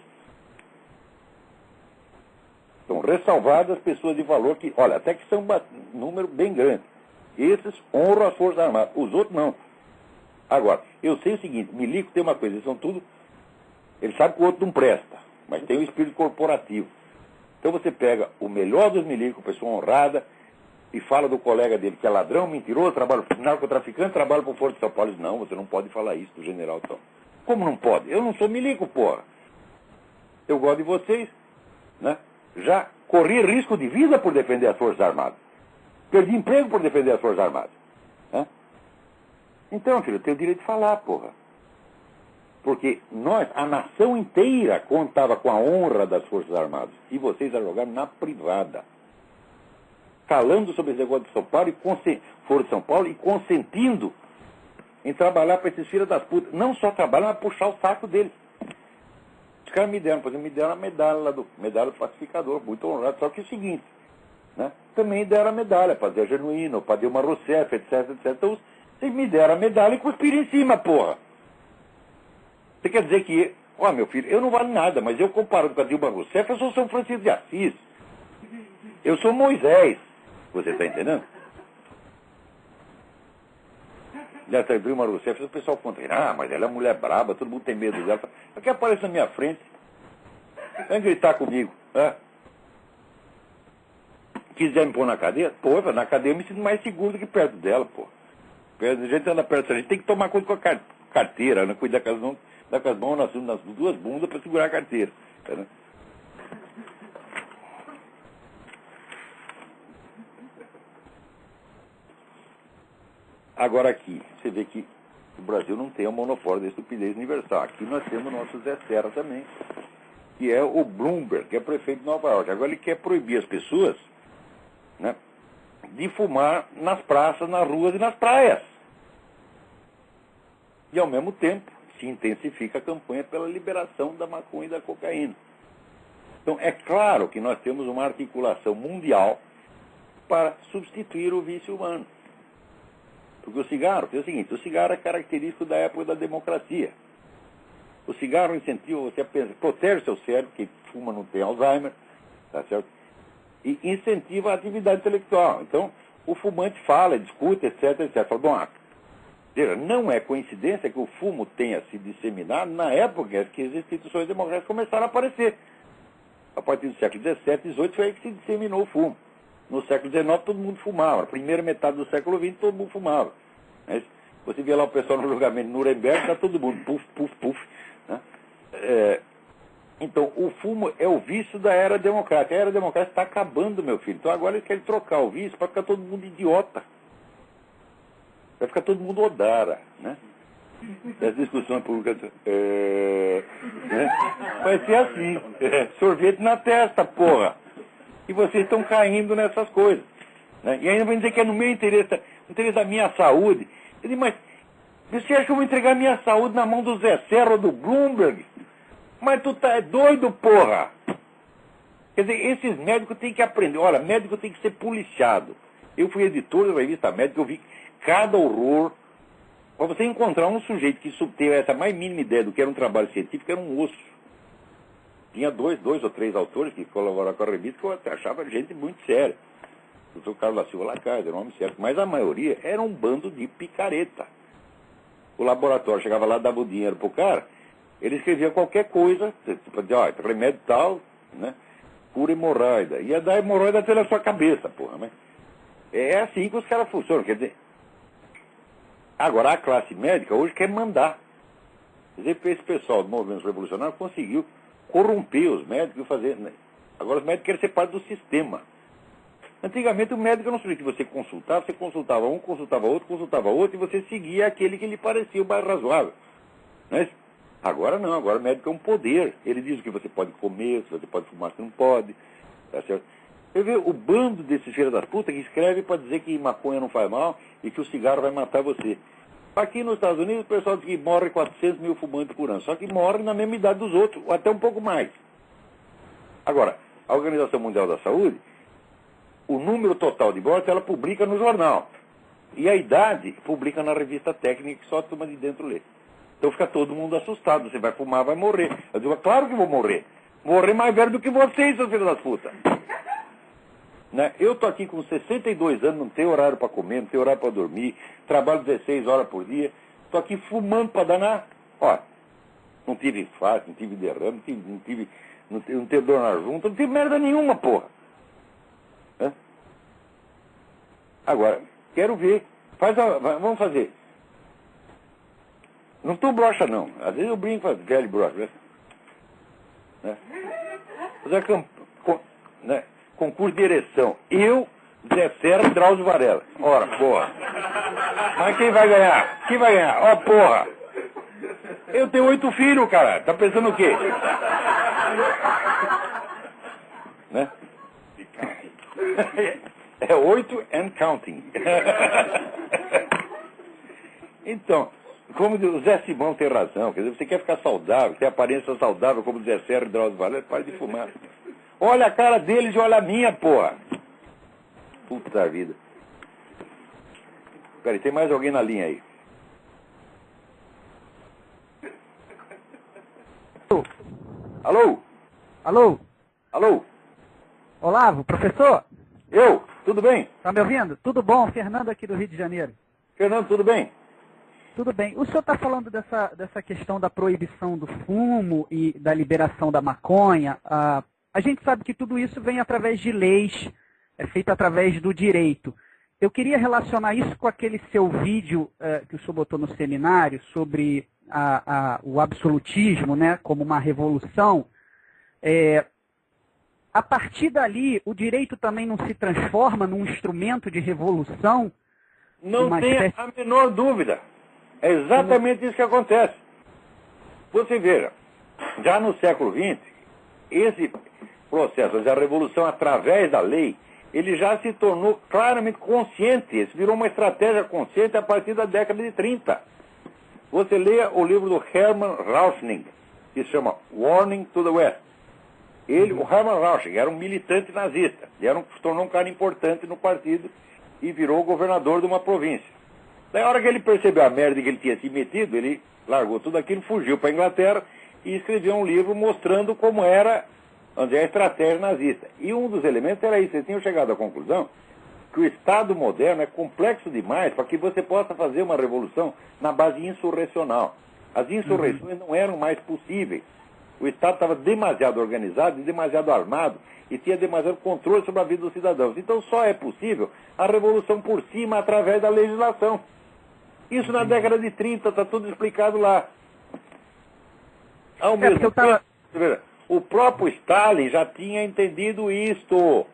Speaker 1: Estão ressalvadas as pessoas de valor que, olha, até que são um número bem grande. Esses honram as Forças Armadas, os outros não. Agora, eu sei o seguinte, milico tem uma coisa, eles são tudo... Ele sabe que o outro não presta, mas tem o espírito corporativo. Então você pega o melhor dos milicos, pessoa honrada, e fala do colega dele que é ladrão, mentiroso, trabalha para narcotraficante, trabalha para o Foro de São Paulo. Não, você não pode falar isso do general tal. Como não pode? Eu não sou milico, porra. Eu gosto de vocês, né? Já corri risco de vida por defender as Forças Armadas. Perdi emprego por defender as Forças Armadas. Né? Então, filho, eu tenho o direito de falar, porra. Porque nós, a nação inteira, contava com a honra das Forças Armadas. E vocês a jogaram na privada. Calando sobre esse negócio de São Paulo e Foro de São Paulo e consentindo em trabalhar para esses filhos das putas. Não só trabalhar, mas puxar o saco deles. Os caras me deram a medalha lá medalha do pacificador, muito honrado. Só que é o seguinte, né? Também deram a medalha para Zé Genuíno, para Dilma Rousseff, etc, etc. Então, vocês me deram a medalha e cuspiram em cima, porra. Você quer dizer que, meu filho, eu não valo nada, mas eu comparo com a Dilma Rousseff, eu sou São Francisco de Assis. Eu sou Moisés. Você está entendendo? Dessa Dilma Rousseff, o pessoal conta, mas ela é mulher braba, todo mundo tem medo dela. Ela quer aparecer na minha frente. Vem gritar comigo. Quiser me pôr na cadeia? Pô, na cadeia eu me sinto mais seguro do que perto dela, pô. A gente anda perto da gente, tem que tomar conta com a carteira, né? Cuidar com as mãos nas duas bundas para segurar a carteira. Né? Agora aqui, você vê que o Brasil não tem o monopólio da estupidez universal. Aqui nós temos o nosso Zé Serra também, que é o Bloomberg, que é prefeito de Nova York. Agora ele quer proibir as pessoas, né, de fumar nas praças, nas ruas e nas praias. E ao mesmo tempo se intensifica a campanha pela liberação da maconha e da cocaína. Então é claro que nós temos uma articulação mundial para substituir o vício humano. Porque o cigarro, é o seguinte, o cigarro é característico da época da democracia. O cigarro incentiva você a pensar, protege o seu cérebro, que fuma não tem Alzheimer, tá certo? E incentiva a atividade intelectual. Então, o fumante fala, discute, etc, etc. Fala, bom, não é coincidência que o fumo tenha se disseminado na época que as instituições democráticas começaram a aparecer. A partir do século XVII, XVIII foi aí que se disseminou o fumo. No século XIX todo mundo fumava. Na primeira metade do século XX todo mundo fumava. Mas você vê lá o pessoal no julgamento de Nuremberg, está todo mundo puf, puf, puf. Né? Então, o fumo é o vício da era democrática. A era democrática está acabando, meu filho. Então agora eles querem trocar o vício para ficar todo mundo idiota. Vai ficar todo mundo odara, né? As discussões públicas, né? Vai ser assim, sorvete na testa, porra. E vocês estão caindo nessas coisas, né? E ainda vão dizer que é no meu interesse, no interesse da minha saúde. Eu digo, mas você acha que eu vou entregar minha saúde na mão do Zé Serra ou do Bloomberg? Mas tu é doido, porra! Quer dizer, esses médicos têm que aprender. Olha, médico tem que ser policiado. Eu fui editor da revista médica, eu vi cada horror. Para você encontrar um sujeito que teve essa mais mínima ideia do que era um trabalho científico, era um osso. Tinha dois ou três autores que colaboraram com a revista que eu achava gente muito séria. O doutor Carlos da Silva Lacaze, era um homem sério. Mas a maioria era um bando de picareta. O laboratório chegava lá, dava o dinheiro pro cara, ele escrevia qualquer coisa, tipo, remédio tal, né? Cura hemorroida. Ia dar hemorroida pela sua cabeça, porra. Mas é assim que os caras funcionam. Quer dizer, agora a classe médica hoje quer mandar. Quer dizer, esse pessoal do movimento revolucionário conseguiu corromper os médicos e fazer. Né? Agora os médicos querem ser parte do sistema. Antigamente o médico era um sujeito que você consultava um, consultava outro, e você seguia aquele que lhe parecia o mais razoável. Né? Agora não, agora o médico é um poder. Ele diz o que você pode comer, se você pode fumar, se não pode. Tá certo? Eu vejo o bando desses filhos das putas que escreve para dizer que maconha não faz mal e que o cigarro vai matar você. Aqui nos Estados Unidos o pessoal diz que morre 400 mil fumantes por ano, só que morre na mesma idade dos outros, ou até um pouco mais. Agora, a Organização Mundial da Saúde, o número total de mortes ela publica no jornal. E a idade publica na revista técnica que só a turma de dentro lê. Então fica todo mundo assustado. Você vai fumar, vai morrer. Eu digo, claro que vou morrer. Morrer mais velho do que vocês, seus filhos das putas. Né? Eu tô aqui com 62 anos, não tenho horário para comer, não tenho horário para dormir, trabalho 16 horas por dia, tô aqui fumando para danar. Ó, não tive infarto, não tive derrame, não tive dor na junta, não tive merda nenhuma, porra. Hã? Agora, quero ver. Vamos fazer. Não tô broxa, não. Às vezes eu brinco com velho broxa. Né? Fazer né? Concurso de ereção. Eu, Zé Serra e Drauzio Varela. Ora, porra. Mas quem vai ganhar? Quem vai ganhar? Ó, porra. Eu tenho 8 filhos, cara. Tá pensando o quê? Né? É 8 and counting. Então, como o Zé Simão tem razão, quer dizer, você quer ficar saudável, ter aparência saudável como o Zé Serra e Drauzio Varela, pare de fumar. Olha a cara deles e olha a minha, porra. Puta vida. Peraí, tem mais alguém na linha aí? Alô?
Speaker 5: Alô?
Speaker 1: Alô?
Speaker 5: Olavo, professor?
Speaker 1: Eu? Tudo bem?
Speaker 5: Tá me ouvindo? Tudo bom? Fernando aqui do Rio de Janeiro.
Speaker 1: Fernando, tudo bem?
Speaker 5: Tudo bem. O senhor está falando dessa questão da proibição do fumo e da liberação da maconha. A gente sabe que tudo isso vem através de leis, é feito através do direito. Eu queria relacionar isso com aquele seu vídeo que o senhor botou no seminário sobre o absolutismo, né, como uma revolução. A partir dali, o direito também não se transforma num instrumento de revolução?
Speaker 1: Não tenha a menor dúvida. É exatamente isso que acontece. Você veja, já no século XX, esse processo da revolução através da lei, ele já se tornou claramente consciente. Isso virou uma estratégia consciente a partir da década de 30. Você leia o livro do Hermann Rauschning, que se chama Warning to the West. O Hermann Rauschning, era um militante nazista. Se tornou um cara importante no partido e virou governador de uma província. Daí, a hora que ele percebeu a merda que ele tinha se metido, ele largou tudo aquilo, fugiu para a Inglaterra e escreveu um livro mostrando como era a estratégia nazista. E um dos elementos era isso. Eles tinham chegado à conclusão que o Estado moderno é complexo demais para que você possa fazer uma revolução na base insurrecional. As insurreições não eram mais possíveis. O Estado estava demasiado organizado e demasiado armado e tinha demasiado controle sobre a vida dos cidadãos. Então só é possível a revolução por cima através da legislação. Isso na década de 30, está tudo explicado lá. Ao mesmo tempo, o próprio Stalin já tinha entendido isto.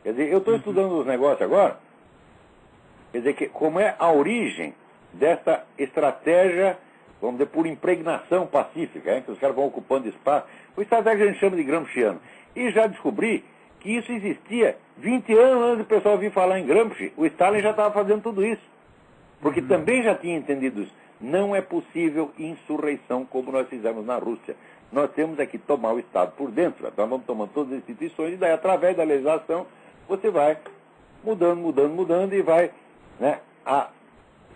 Speaker 1: Quer dizer, eu estou estudando os negócios agora, quer dizer, que como é a origem dessa estratégia, vamos dizer, por impregnação pacífica, que os caras vão ocupando espaço. O estratégia que a gente chama de Gramsciano. E já descobri que isso existia 20 anos antes do pessoal vir falar em Gramsci. O Stalin já estava fazendo tudo isso. Porque também já tinha entendido isso. Não é possível insurreição como nós fizemos na Rússia. Nós temos é que tomar o Estado por dentro. Nós vamos tomando todas as instituições e daí, através da legislação, você vai mudando e vai, né, a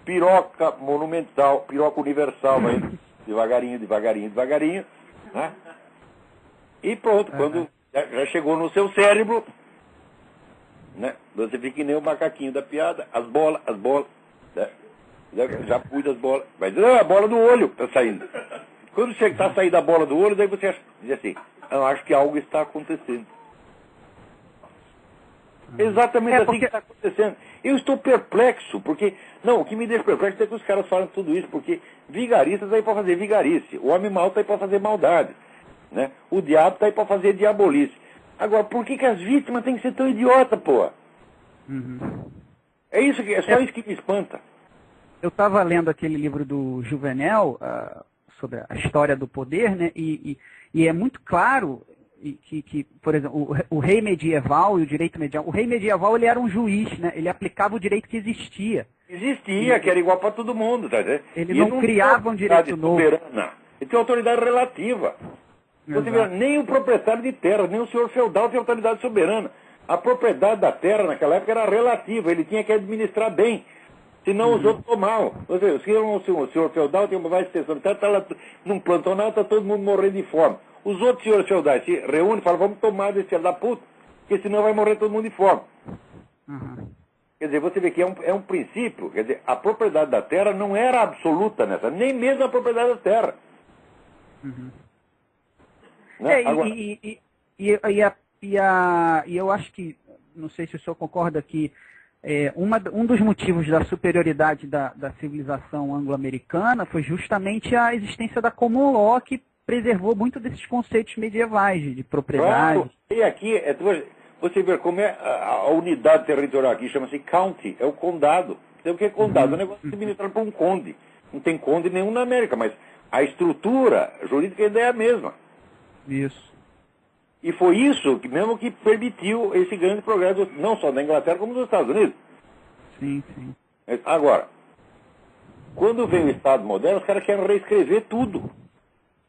Speaker 1: piroca monumental, piroca universal, vai devagarinho, né? E pronto, quando já chegou no seu cérebro, né, você fica que nem o macaquinho da piada, as bolas, né? Já pus as bolas, vai dizer, a bola do olho está saindo. Quando está saindo a bola do olho, daí você diz assim, eu acho que algo está acontecendo. Exatamente assim que está acontecendo. Eu estou perplexo, porque... Não, o que me deixa perplexo é que os caras falam tudo isso, porque vigaristas está aí para fazer vigarice, o homem mau está aí para fazer maldade, né? O diabo está aí para fazer diabolice. Agora, por que as vítimas têm que ser tão idiota, pô? É só isso que me espanta.
Speaker 5: eu estava lendo aquele livro do Juvenal, sobre a história do poder, né? E é muito claro que, por exemplo, o rei medieval e o direito medieval, o rei medieval ele era um juiz, né? Ele aplicava o direito que existia.
Speaker 1: Existia, que era igual para todo mundo, tá vendo?
Speaker 5: Ele não criava um direito novo.
Speaker 1: Soberana. Ele tem autoridade relativa. Você vê, nem o proprietário de terra, nem o senhor feudal tem autoridade soberana. A propriedade da terra naquela época era relativa, ele tinha que administrar bem. Senão os outros tomavam. Ou seja, se o senhor feudal tem uma mais extensão de terra, está lá num plantão, está todo mundo morrendo de fome. Os outros senhores feudais se reúnem e falam, vamos tomar desse filho da puta, porque senão vai morrer todo mundo de fome. Quer dizer, você vê que é um princípio, quer dizer, a propriedade da terra não era absoluta nessa, nem mesmo a propriedade da terra. Né? Agora...
Speaker 5: E eu acho que, não sei se o senhor concorda que um dos motivos da superioridade da civilização anglo-americana foi justamente a existência da common law, que preservou muito desses conceitos medievais de propriedade.
Speaker 1: Claro, e aqui, você vê como é a unidade territorial aqui, chama-se county, é o condado. Então, o que é condado? É um negócio administrado por um conde. Não tem conde nenhum na América, mas a estrutura jurídica ainda é a mesma.
Speaker 5: Isso.
Speaker 1: E foi isso que mesmo que permitiu esse grande progresso, não só da Inglaterra, como dos Estados Unidos.
Speaker 5: Sim, sim.
Speaker 1: Agora, quando vem o Estado moderno, os caras querem reescrever tudo.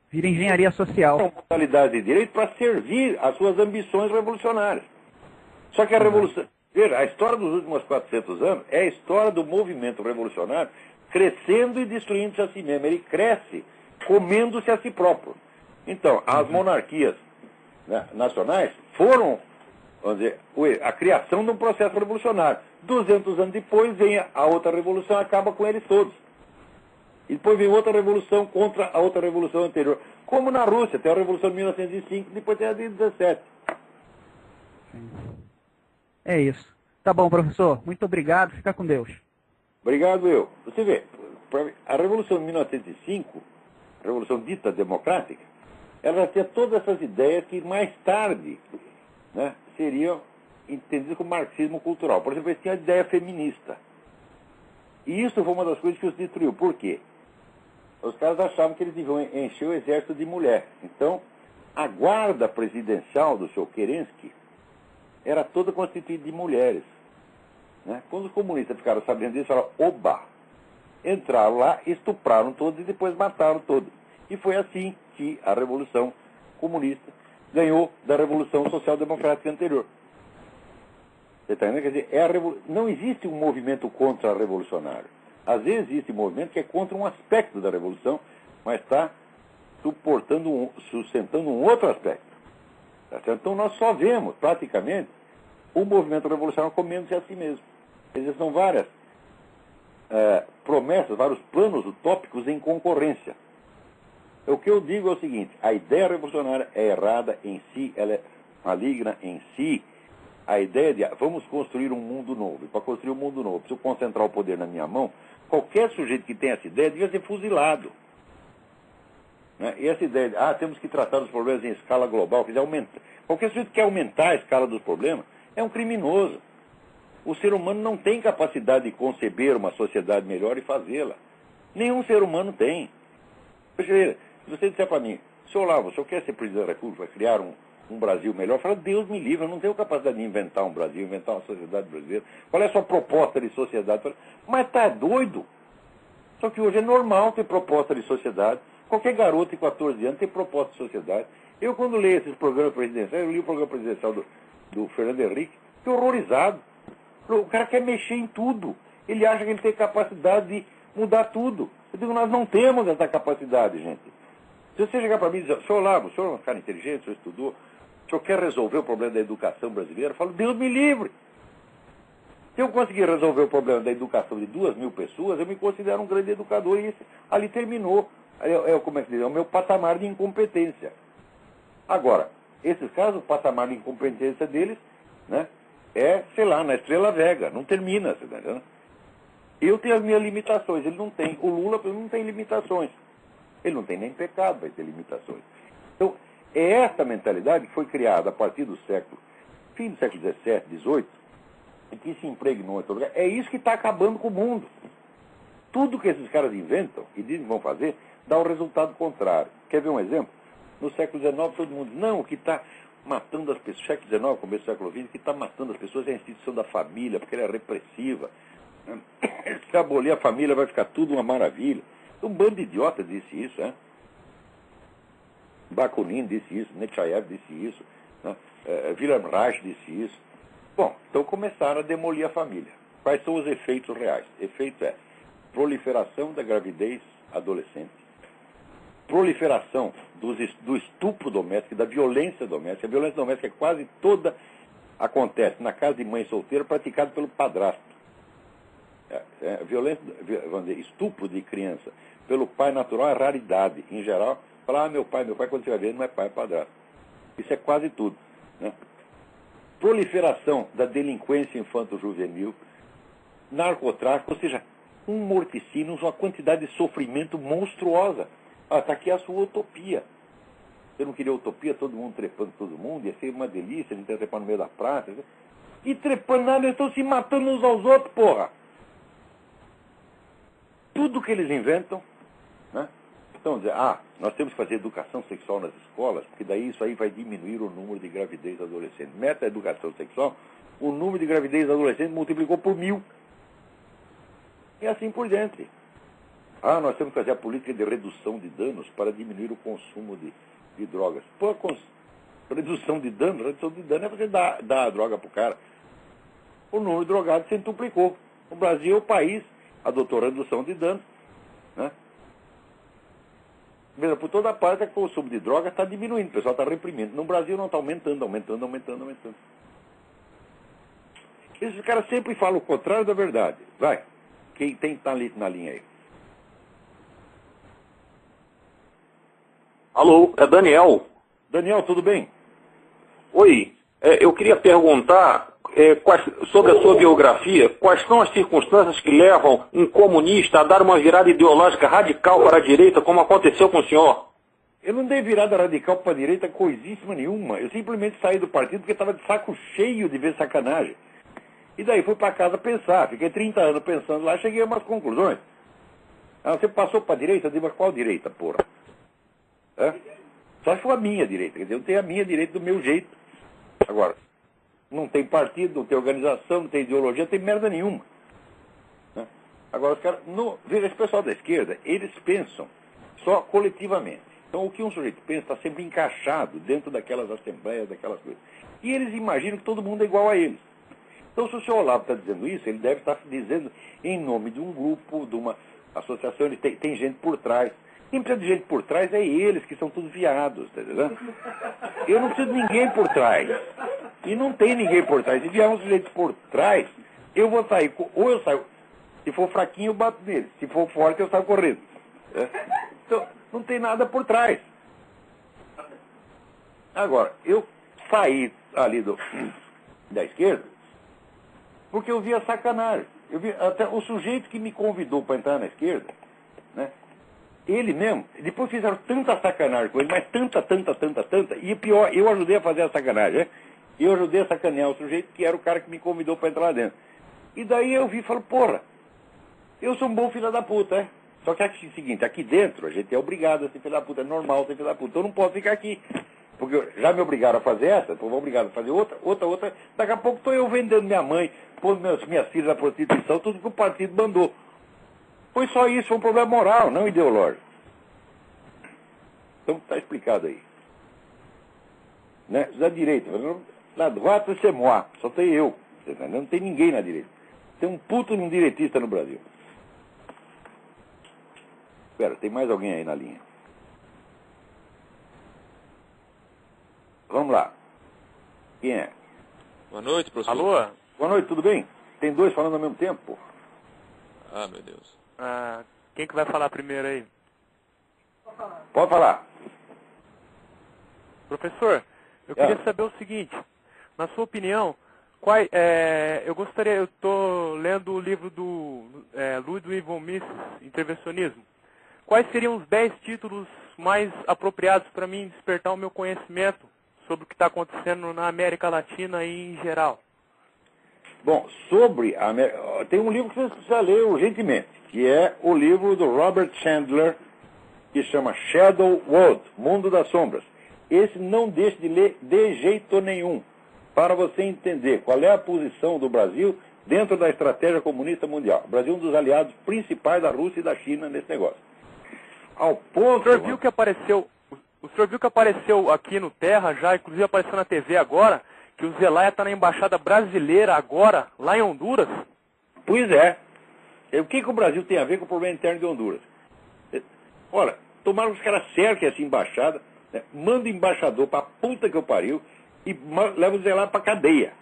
Speaker 5: Vira engenharia social.
Speaker 1: É uma modalidade de direito para servir às suas ambições revolucionárias. Só que a revolução... Veja, a história dos últimos 400 anos é a história do movimento revolucionário crescendo e destruindo-se a si mesmo. Ele cresce comendo-se a si próprio. Então, as monarquias, né, nacionais foram, vamos dizer, a criação de um processo revolucionário. 200 anos depois vem a outra revolução e acaba com eles todos. E depois vem outra revolução contra a outra revolução anterior. Como na Rússia, tem a revolução de 1905, depois tem a de 17.
Speaker 5: É isso. Tá bom, professor. Muito obrigado. Fica com Deus.
Speaker 1: Obrigado, eu. Você vê, a revolução de 1905, a revolução dita democrática, ela já tinha todas essas ideias que mais tarde, né, seriam entendidas como marxismo cultural. Por exemplo, eles tinham a ideia feminista. E isso foi uma das coisas que os destruiu. Por quê? Os caras achavam que eles deviam encher o exército de mulher. Então, a guarda presidencial do seu Kerensky era toda constituída de mulheres. Né? Quando os comunistas ficaram sabendo disso, falaram, oba! Entraram lá, estupraram todos e depois mataram todos. E foi assim que a Revolução Comunista ganhou da Revolução Social-Democrática anterior. Você está entendendo? Quer dizer, não existe um movimento contra-revolucionário. Às vezes existe um movimento que é contra um aspecto da Revolução, mas está sustentando um outro aspecto. Tá certo? Então nós só vemos, praticamente, o movimento revolucionário comendo-se a si mesmo. Existem são várias promessas, vários planos utópicos em concorrência. O que eu digo é o seguinte, a ideia revolucionária é errada em si, ela é maligna em si. A ideia de vamos construir um mundo novo. E para construir um mundo novo, preciso concentrar o poder na minha mão. Qualquer sujeito que tenha essa ideia devia ser fuzilado. Né? E essa ideia de temos que tratar dos problemas em escala global, qualquer sujeito que quer aumentar a escala dos problemas é um criminoso. O ser humano não tem capacidade de conceber uma sociedade melhor e fazê-la. Nenhum ser humano tem. Se você disser para mim, senhor Olavo, o senhor quer ser presidente da República, vai criar um Brasil melhor? Fala, Deus me livre, eu não tenho capacidade de inventar um Brasil, inventar uma sociedade brasileira. Qual é a sua proposta de sociedade? Fala, mas tá doido? Só que hoje é normal ter proposta de sociedade. Qualquer garoto de 14 anos tem proposta de sociedade. Eu, quando leio esses programas presidenciais, eu li o programa presidencial do Fernando Henrique, fiquei horrorizado. O cara quer mexer em tudo. Ele acha que ele tem capacidade de mudar tudo. Eu digo, nós não temos essa capacidade, gente. Se você chegar para mim e dizer, senhor Olavo, o senhor é um cara inteligente, o senhor estudou, o senhor quer resolver o problema da educação brasileira? Eu falo, Deus me livre. Se eu conseguir resolver o problema da educação de 2.000 pessoas, eu me considero um grande educador e isso ali terminou. Como é que diz? É o meu patamar de incompetência. Agora, esses casos, o patamar de incompetência deles, né, sei lá, na Estrela Vega, não termina, você tá entendendo? Eu tenho as minhas limitações, ele não tem. O Lula não tem limitações. Ele não tem nem pecado, vai ter limitações. Então, é essa mentalidade que foi criada a partir do fim do século XVII, XVIII, e que se impregnou em todo lugar. É isso que está acabando com o mundo. tudo que esses caras inventam e dizem que vão fazer, dá o resultado contrário. Quer ver um exemplo? No século XIX, todo mundo diz, não, o que está matando as pessoas, século XIX, começo do século XX, o que está matando as pessoas é a instituição da família, porque ela é repressiva. Se abolir a família, vai ficar tudo uma maravilha. Um bando de idiota disse isso, né? Bakunin disse isso, Nechayev disse isso, né? Wilhelm Reich disse isso. Bom, então começaram a demolir a família. Quais são os efeitos reais? Efeito é proliferação da gravidez adolescente, proliferação do estupro doméstico, da violência doméstica. A violência doméstica quase toda acontece na casa de mãe solteira, praticada pelo padrasto. Violência, vamos dizer, estupro de criança pelo pai natural é raridade. Em geral, falar, meu pai, quando você vai ver, não é pai, é padrasto. Isso é quase tudo, né? Proliferação da delinquência infanto-juvenil, narcotráfico, ou seja, um morticínio, uma quantidade de sofrimento monstruosa. Está aqui a sua utopia. Você não queria utopia, todo mundo trepando todo mundo, ia ser uma delícia, a gente ia trepar no meio da praça. E trepando nada, eles estão se matando uns aos outros, porra. Tudo que eles inventam, né? Então, dizer, nós temos que fazer educação sexual nas escolas, porque daí isso aí vai diminuir o número de gravidez adolescente. Meta a educação sexual, o número de gravidez adolescente multiplicou por 1000. E assim por diante. Nós temos que fazer a política de redução de danos para diminuir o consumo de drogas. Pô, redução de danos é você dar a droga para o cara. O número de drogados se centuplicou. O Brasil é o país adotou redução de danos, né? Veja, por toda parte o consumo de droga está diminuindo, o pessoal está reprimindo. No Brasil não está aumentando. Esses caras sempre falam o contrário da verdade. Vai, quem está na linha aí?
Speaker 6: Alô, é Daniel.
Speaker 1: Daniel, tudo bem?
Speaker 6: Oi, eu queria perguntar sobre a sua biografia, quais são as circunstâncias que levam um comunista a dar uma virada ideológica radical para a direita, como aconteceu com o senhor?
Speaker 1: Eu não dei virada radical para a direita coisíssima nenhuma. Eu simplesmente saí do partido porque estava de saco cheio de ver sacanagem. E daí fui para casa pensar. Fiquei 30 anos pensando lá, cheguei a umas conclusões. Você passou para a direita? Eu digo, mas qual direita, porra? Só se for a minha direita. Quer dizer, eu tenho a minha direita do meu jeito. Agora, não tem partido, não tem organização, não tem ideologia, não tem merda nenhuma. Né? Agora, os caras, veja, esse pessoal da esquerda, eles pensam só coletivamente. Então, o que um sujeito pensa está sempre encaixado dentro daquelas assembleias, daquelas coisas. E eles imaginam que todo mundo é igual a eles. Então, se o senhor Olavo está dizendo isso, ele deve estar dizendo em nome de um grupo, de uma associação, ele tem gente por trás. Quem precisa de gente por trás é eles, que são todos viados, tá entendendo? Eu não preciso de ninguém por trás. E não tem ninguém por trás. Se vier um sujeito por trás, eu vou sair. Ou eu saio. Se for fraquinho, eu bato nele. Se for forte, eu saio correndo. Então, não tem nada por trás. Agora, eu saí ali da esquerda porque eu vi a sacanagem. Eu vi até o sujeito que me convidou para entrar na esquerda, né? Ele mesmo, depois fizeram tanta sacanagem com ele, mas tanta, e pior, eu ajudei a fazer a sacanagem, né? Eu ajudei a sacanear o sujeito que era o cara que me convidou para entrar lá dentro. E daí eu vi e falo, porra, eu sou um bom filho da puta, é? Só que é o seguinte, aqui dentro a gente é obrigado a ser filho da puta, é normal ser filho da puta, então eu não posso ficar aqui. Porque já me obrigaram a fazer essa, depois vou obrigado a fazer outra, daqui a pouco estou eu vendendo minha mãe, pondo minhas filhas na prostituição, tudo que o partido mandou. Foi só isso, foi um problema moral, não ideológico. Então está explicado aí. Né? Da direita, na droite c'est moi, só tem eu. Não tem ninguém na direita. Tem um puto num direitista no Brasil. Espera, tem mais alguém aí na linha. Vamos lá. Quem é?
Speaker 7: Boa noite, professor.
Speaker 8: Alô?
Speaker 1: Boa noite, tudo bem? Tem dois falando ao mesmo tempo, pô.
Speaker 7: Ah, meu Deus.
Speaker 8: Quem que vai falar primeiro aí?
Speaker 1: Pode falar.
Speaker 8: Professor, eu queria saber o seguinte. Na sua opinião, eu estou lendo o livro do Ludwig von Mises, Intervencionismo. Quais seriam os 10 títulos mais apropriados para mim despertar o meu conhecimento sobre o que está acontecendo na América Latina e em geral?
Speaker 1: Bom, sobre a América, tem um livro que você precisa ler urgentemente, que é o livro do Robert Chandler, que chama Shadow World, Mundo das Sombras. Esse não deixe de ler de jeito nenhum, para você entender qual é a posição do Brasil dentro da estratégia comunista mundial. O Brasil é um dos aliados principais da Rússia e da China nesse negócio. Ao ponto...
Speaker 8: O senhor viu que apareceu aqui no Terra já, inclusive apareceu na TV agora, que o Zelaya está na embaixada brasileira agora, lá em Honduras?
Speaker 1: Pois é. O que o Brasil tem a ver com o problema interno de Honduras? Olha, tomaram os caras cerquem essa embaixada, né, manda o embaixador pra puta que eu pariu e leva o Zelaya pra cadeia.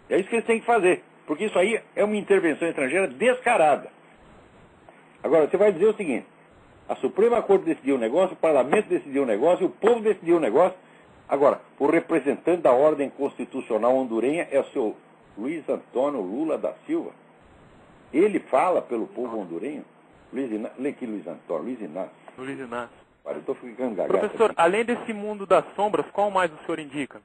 Speaker 1: É isso que eles têm que fazer, porque isso aí é uma intervenção estrangeira descarada. Agora, você vai dizer o seguinte: a Suprema Corte decidiu o negócio, o Parlamento decidiu o negócio, o povo decidiu o negócio. Agora, o representante da ordem constitucional hondurenha é o seu Luiz Antônio Lula da Silva. Ele fala pelo povo hondurenho. Lê aqui, Luiz Antônio, Luiz Inácio.
Speaker 8: Luiz Inácio.
Speaker 1: Olha, eu estou ficando gagado.
Speaker 8: Professor,
Speaker 1: aqui.
Speaker 8: além desse mundo das sombras, qual mais o senhor indica?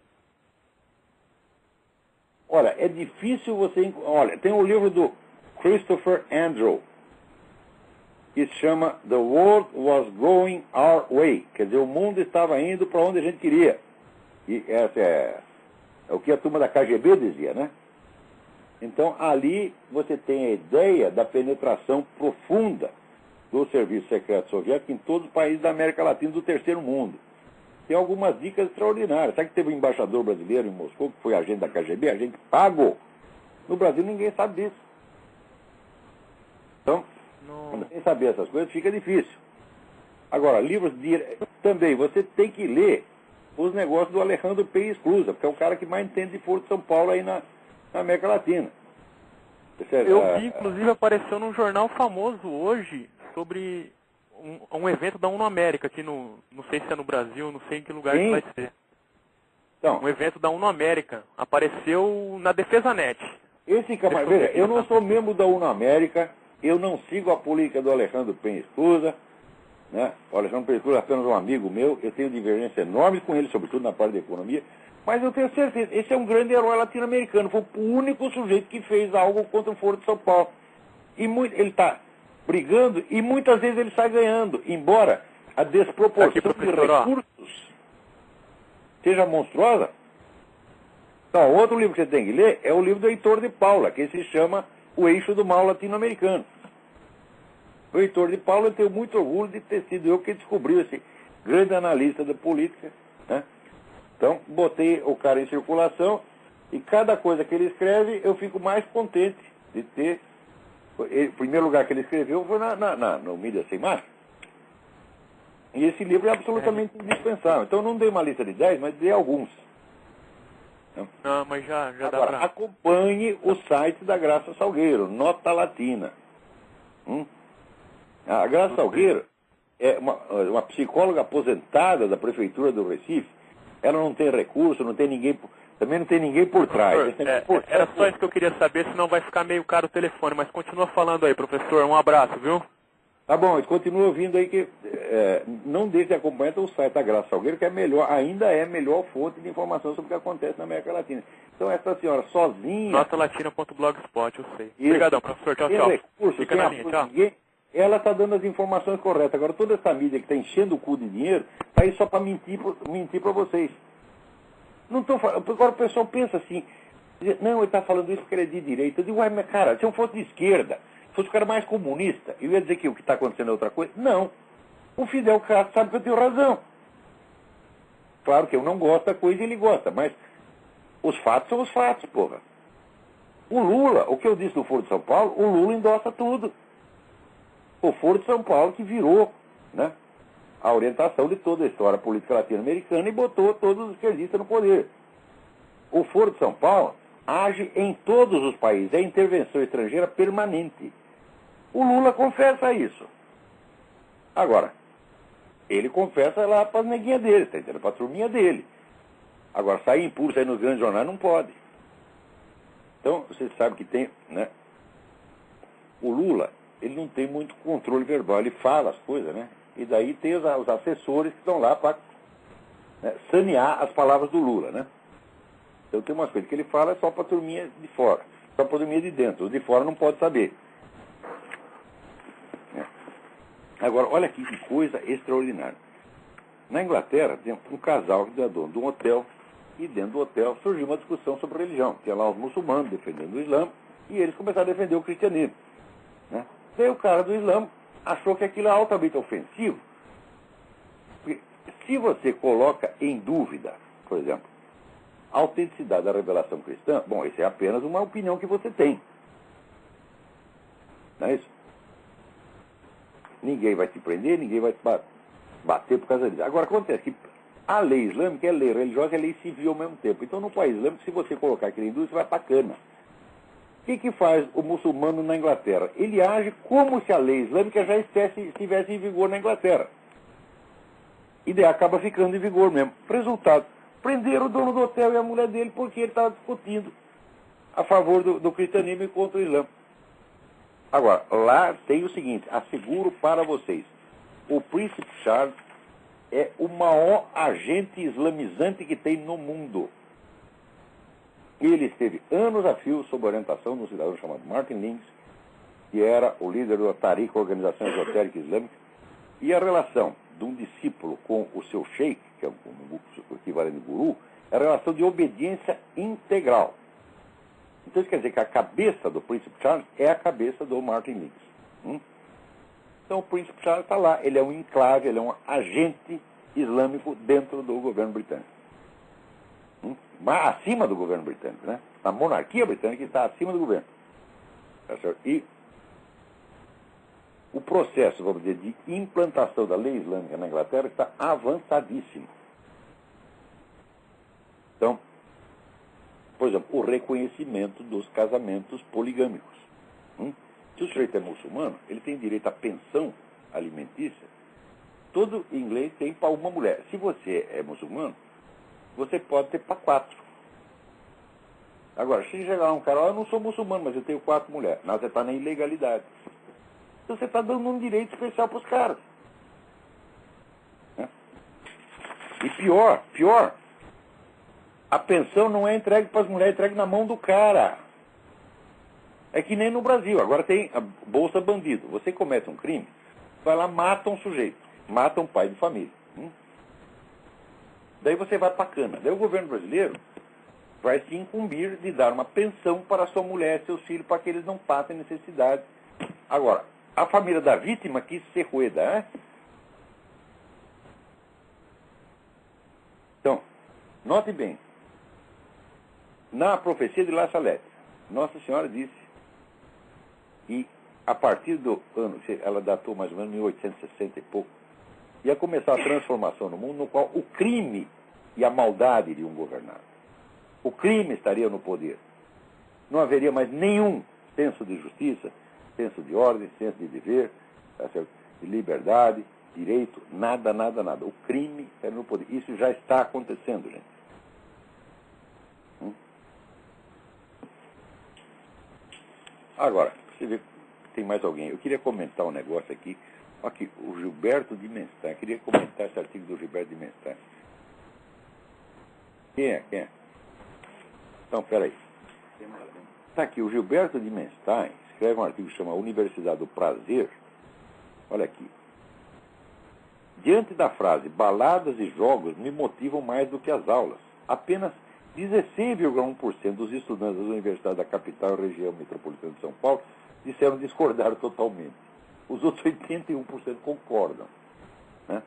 Speaker 1: Olha, é difícil você... Olha, tem o livro do Christopher Andrew, que se chama The World Was Going Our Way. Quer dizer, o mundo estava indo para onde a gente queria. E essa é o que a turma da KGB dizia, né? Então, ali você tem a ideia da penetração profunda do serviço secreto soviético em todos os países da América Latina do terceiro mundo. Tem algumas dicas extraordinárias. Sabe que teve um embaixador brasileiro em Moscou, que foi agente da KGB, agente pago? No Brasil ninguém sabe disso. Então, quando ninguém saber essas coisas, fica difícil. Agora, livros também, você tem que ler os negócios do Alejandro P. Esclusa, porque é o cara que mais entende de Foro de São Paulo aí na América Latina.
Speaker 8: Eu vi, inclusive, apareceu num jornal famoso hoje sobre um evento da UNO América, aqui não sei se é no Brasil, não sei em que lugar que vai ser.
Speaker 1: Então,
Speaker 8: um evento da UNO América. Apareceu na Defesa Net.
Speaker 1: Esse camarada, veja, eu não sou membro da UNO América, eu não sigo a política do Alejandro Penha Esclusa, né? O Alejandro Penha Esclusa é apenas um amigo meu, eu tenho divergência enorme com ele, sobretudo na parte da economia, mas eu tenho certeza, esse é um grande herói latino-americano, foi o único sujeito que fez algo contra o Foro de São Paulo. E ele está brigando e muitas vezes ele sai ganhando, embora a desproporção de recursos seja monstruosa. Então, outro livro que você tem que ler é o livro do Heitor de Paula, que se chama O Eixo do Mal Latino-Americano. O Heitor de Paula, eu tenho muito orgulho de ter sido eu que descobriu esse grande analista da política, né? Então, botei o cara em circulação e cada coisa que ele escreve, eu fico mais contente de ter. O primeiro lugar que ele escreveu foi no Mídia Sem Máscara. E esse livro é absolutamente indispensável. Então, eu não dei uma lista de 10, mas dei alguns.
Speaker 8: Não, mas já
Speaker 1: Agora,
Speaker 8: dá pra...
Speaker 1: acompanhe o site da Graça Salgueiro, Nota Latina. A Graça Salgueiro é uma psicóloga aposentada da Prefeitura do Recife. Ela não tem recurso, não tem ninguém, também não tem ninguém por trás.
Speaker 8: Era só isso que eu queria saber, senão vai ficar meio caro o telefone. Mas continua falando aí, professor. Um abraço, viu?
Speaker 1: Tá bom, continua ouvindo aí que não deixe de acompanhar o site da Graça Salgueiro, que é melhor, ainda é a melhor fonte de informação sobre o que acontece na América Latina. Então essa senhora sozinha...
Speaker 8: Notalatina.blogspot, eu sei. Obrigadão, professor. Tchau, tchau.
Speaker 1: Recurso,
Speaker 8: fica na linha, tchau.
Speaker 1: Ela está dando as informações corretas. Agora, toda essa mídia que está enchendo o cu de dinheiro, está aí só para mentir para vocês. Não tô falando. Agora o pessoal pensa assim, não, ele está falando isso porque ele é de direita. Eu digo, ué, mas cara, se eu fosse de esquerda, se fosse o cara mais comunista, eu ia dizer que o que está acontecendo é outra coisa? Não. O Fidel Castro sabe que eu tenho razão. Claro que eu não gosto da coisa e ele gosta, mas os fatos são os fatos, porra. O Lula, o que eu disse do Foro de São Paulo, o Lula endossa tudo. O Foro de São Paulo que virou, né, a orientação de toda a história política latino-americana e botou todos os esquerdistas no poder. O Foro de São Paulo age em todos os países, é intervenção estrangeira permanente. O Lula confessa isso. Agora, ele confessa lá para as neguinhas dele, tá entendendo? Para a turminha dele. Agora, sair em público, sair nos grandes jornais, não pode. Então, você sabe que tem, né? O Lula, ele não tem muito controle verbal, ele fala as coisas, né? E daí tem os assessores que estão lá para, né, sanear as palavras do Lula, né? Então tem umas coisas que ele fala só para a turminha de fora, só para a turminha de dentro. Os de fora não pode saber. Agora, olha aqui que coisa extraordinária. Na Inglaterra, tem um casal que é dono de um hotel, e dentro do hotel surgiu uma discussão sobre religião. Tinha lá os muçulmanos defendendo o Islã, e eles começaram a defender o cristianismo. Né? Daí o cara do Islã achou que aquilo é altamente ofensivo. Porque se você coloca em dúvida, por exemplo, a autenticidade da revelação cristã, bom, isso é apenas uma opinião que você tem. Não é isso? Ninguém vai te prender, ninguém vai te bater por causa disso. Agora, acontece que a lei islâmica é lei religiosa e é lei civil ao mesmo tempo. Então, no país islâmico, se você colocar aquele em dúvida, você vai pra cana. O que faz o muçulmano na Inglaterra? Ele age como se a lei islâmica já estivesse em vigor na Inglaterra. E daí acaba ficando em vigor mesmo. Resultado, prenderam o dono do hotel e a mulher dele porque ele estava discutindo a favor do cristianismo e contra o Islã. Agora, lá tem o seguinte, asseguro para vocês, o príncipe Charles é o maior agente islamizante que tem no mundo. Ele esteve anos a fio sob orientação de um cidadão chamado Martin Lings, que era o líder da Tariq, Organização Esotérica Islâmica, e a relação de um discípulo com o seu sheikh, que é o equivalente de guru, é a relação de obediência integral. Então isso quer dizer que a cabeça do príncipe Charles é a cabeça do Martin Lings. Então o príncipe Charles está lá, ele é um enclave, ele é um agente islâmico dentro do governo britânico. Mas acima do governo britânico, né? A monarquia britânica está acima do governo. Tá certo? E o processo, vamos dizer, de implantação da lei islâmica na Inglaterra está avançadíssimo. Então, por exemplo, o reconhecimento dos casamentos poligâmicos. Se o sujeito é muçulmano, ele tem direito à pensão alimentícia. Todo inglês tem para uma mulher. Se você é muçulmano, você pode ter para 4. Agora, se chegar um cara, eu não sou muçulmano, mas eu tenho 4 mulheres. Não, você está na ilegalidade. Então você está dando um direito especial para os caras. Né? E pior, a pensão não é entregue para as mulheres, é entregue na mão do cara. É que nem no Brasil. Agora tem a Bolsa Bandido. Você comete um crime, vai lá, mata um sujeito. Mata um pai de família. Daí você vai para a cana. Daí o governo brasileiro vai se incumbir de dar uma pensão para sua mulher e seus filhos para que eles não passem necessidade. Agora, a família da vítima quis ser rueda, né? Então, note bem. Na profecia de La Salette, Nossa Senhora disse, e a partir do ano, ela datou mais ou menos 1860 e pouco, ia começar a transformação no mundo no qual o crime e a maldade iriam governar. O crime estaria no poder. Não haveria mais nenhum senso de justiça, senso de ordem, senso de dever, de liberdade, direito, nada. O crime estaria no poder. Isso já está acontecendo, gente. Agora, você vê, tem mais alguém. Eu queria comentar um negócio aqui. Aqui, o Gilberto de Menstein. Eu queria comentar esse artigo do Gilberto de Menstein. Quem é? Então, peraí. Está aqui, o Gilberto de Menstein escreve um artigo que chama Universidade do Prazer. Olha aqui. Diante da frase, baladas e jogos me motivam mais do que as aulas. Apenas 16,1% dos estudantes das universidades da capital e região metropolitana de São Paulo disseram discordar totalmente. Os outros 81% concordam. Né?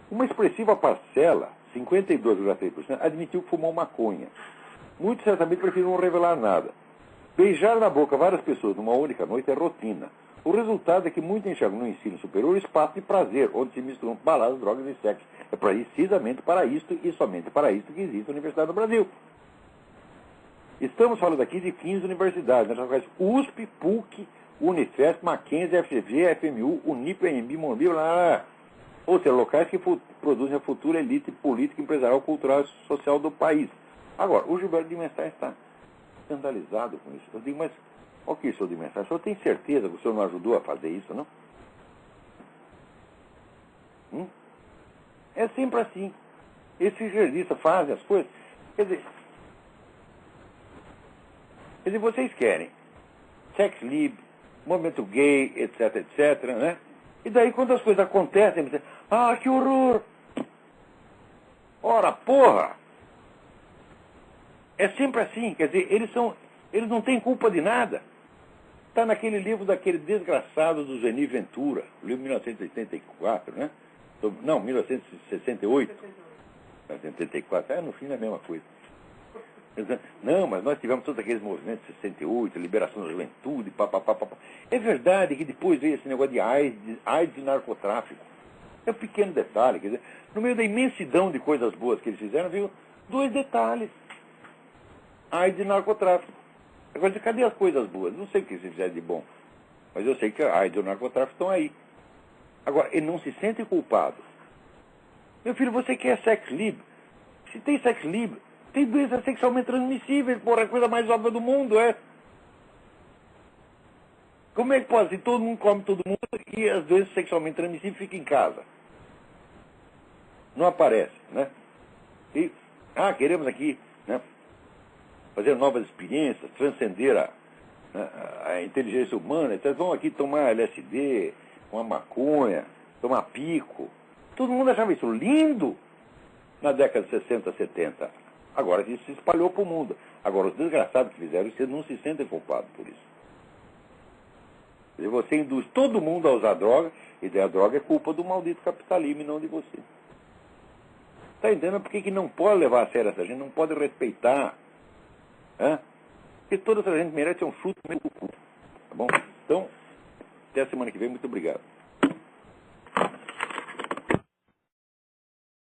Speaker 1: Uma expressiva parcela, 52,3%, admitiu que fumou maconha. Muitos certamente preferiram não revelar nada. Beijar na boca várias pessoas numa única noite é rotina. O resultado é que muitos enxergam no ensino superior espaço de prazer, onde se misturam baladas, drogas e sexo. É precisamente para isto e somente para isto que existe a Universidade do Brasil. Estamos falando aqui de 15 universidades, né? USP, PUC, Unifesp, Mackenzie, FGV, FMU, Unip, AMB, Morumbi, blá, blá, blá. Ou seja, locais que produzem a futura elite política, empresarial, cultural e social do país. Agora, o Gilberto de Menstein está escandalizado com isso. Eu digo, mas o que, senhor de Menstein? O senhor tem certeza que o senhor não ajudou a fazer isso, não? É sempre assim. Esses jornalistas fazem as coisas. Quer dizer, Quer dizer, vocês querem sex livre, movimento gay, etc, etc, né? E daí quando as coisas acontecem, você, ah, que horror! Ora, porra! É sempre assim, quer dizer, eles não têm culpa de nada. Está naquele livro daquele desgraçado do Zeni Ventura, o livro de 1984, né? Não, 1968. 1984, no fim é a mesma coisa. Não, mas nós tivemos todos aqueles movimentos de 68, liberação da juventude, papapá. É verdade que depois veio esse negócio de AIDS e narcotráfico. É um pequeno detalhe, quer dizer, no meio da imensidão de coisas boas que eles fizeram, veio 2 detalhes. AIDS e narcotráfico. Agora, cadê as coisas boas? Não sei o que eles fizeram de bom, mas eu sei que a AIDS e o narcotráfico estão aí. Agora, ele não se sente culpado. Meu filho, você quer sexo livre? Se tem sexo livre, tem doença sexualmente transmissível, porra, a coisa mais óbvia do mundo, é. Como é que pode? Se todo mundo come todo mundo e as doenças sexualmente transmissíveis ficam em casa. Não aparece, né? E, queremos aqui, né, fazer novas experiências, transcender a inteligência humana, então vão aqui tomar LSD, uma maconha, tomar pico. Todo mundo achava isso lindo na década de 60, 70. Agora isso se espalhou para o mundo. Agora, os desgraçados que fizeram isso não se sentem culpados por isso. Quer dizer, você induz todo mundo a usar droga, e daí a droga é culpa do maldito capitalismo e não de você. Está entendendo por que não pode levar a sério essa gente, não pode respeitar? Porque toda essa gente merece um chute no meio do cu. Tá bom? Então, até a semana que vem, muito obrigado.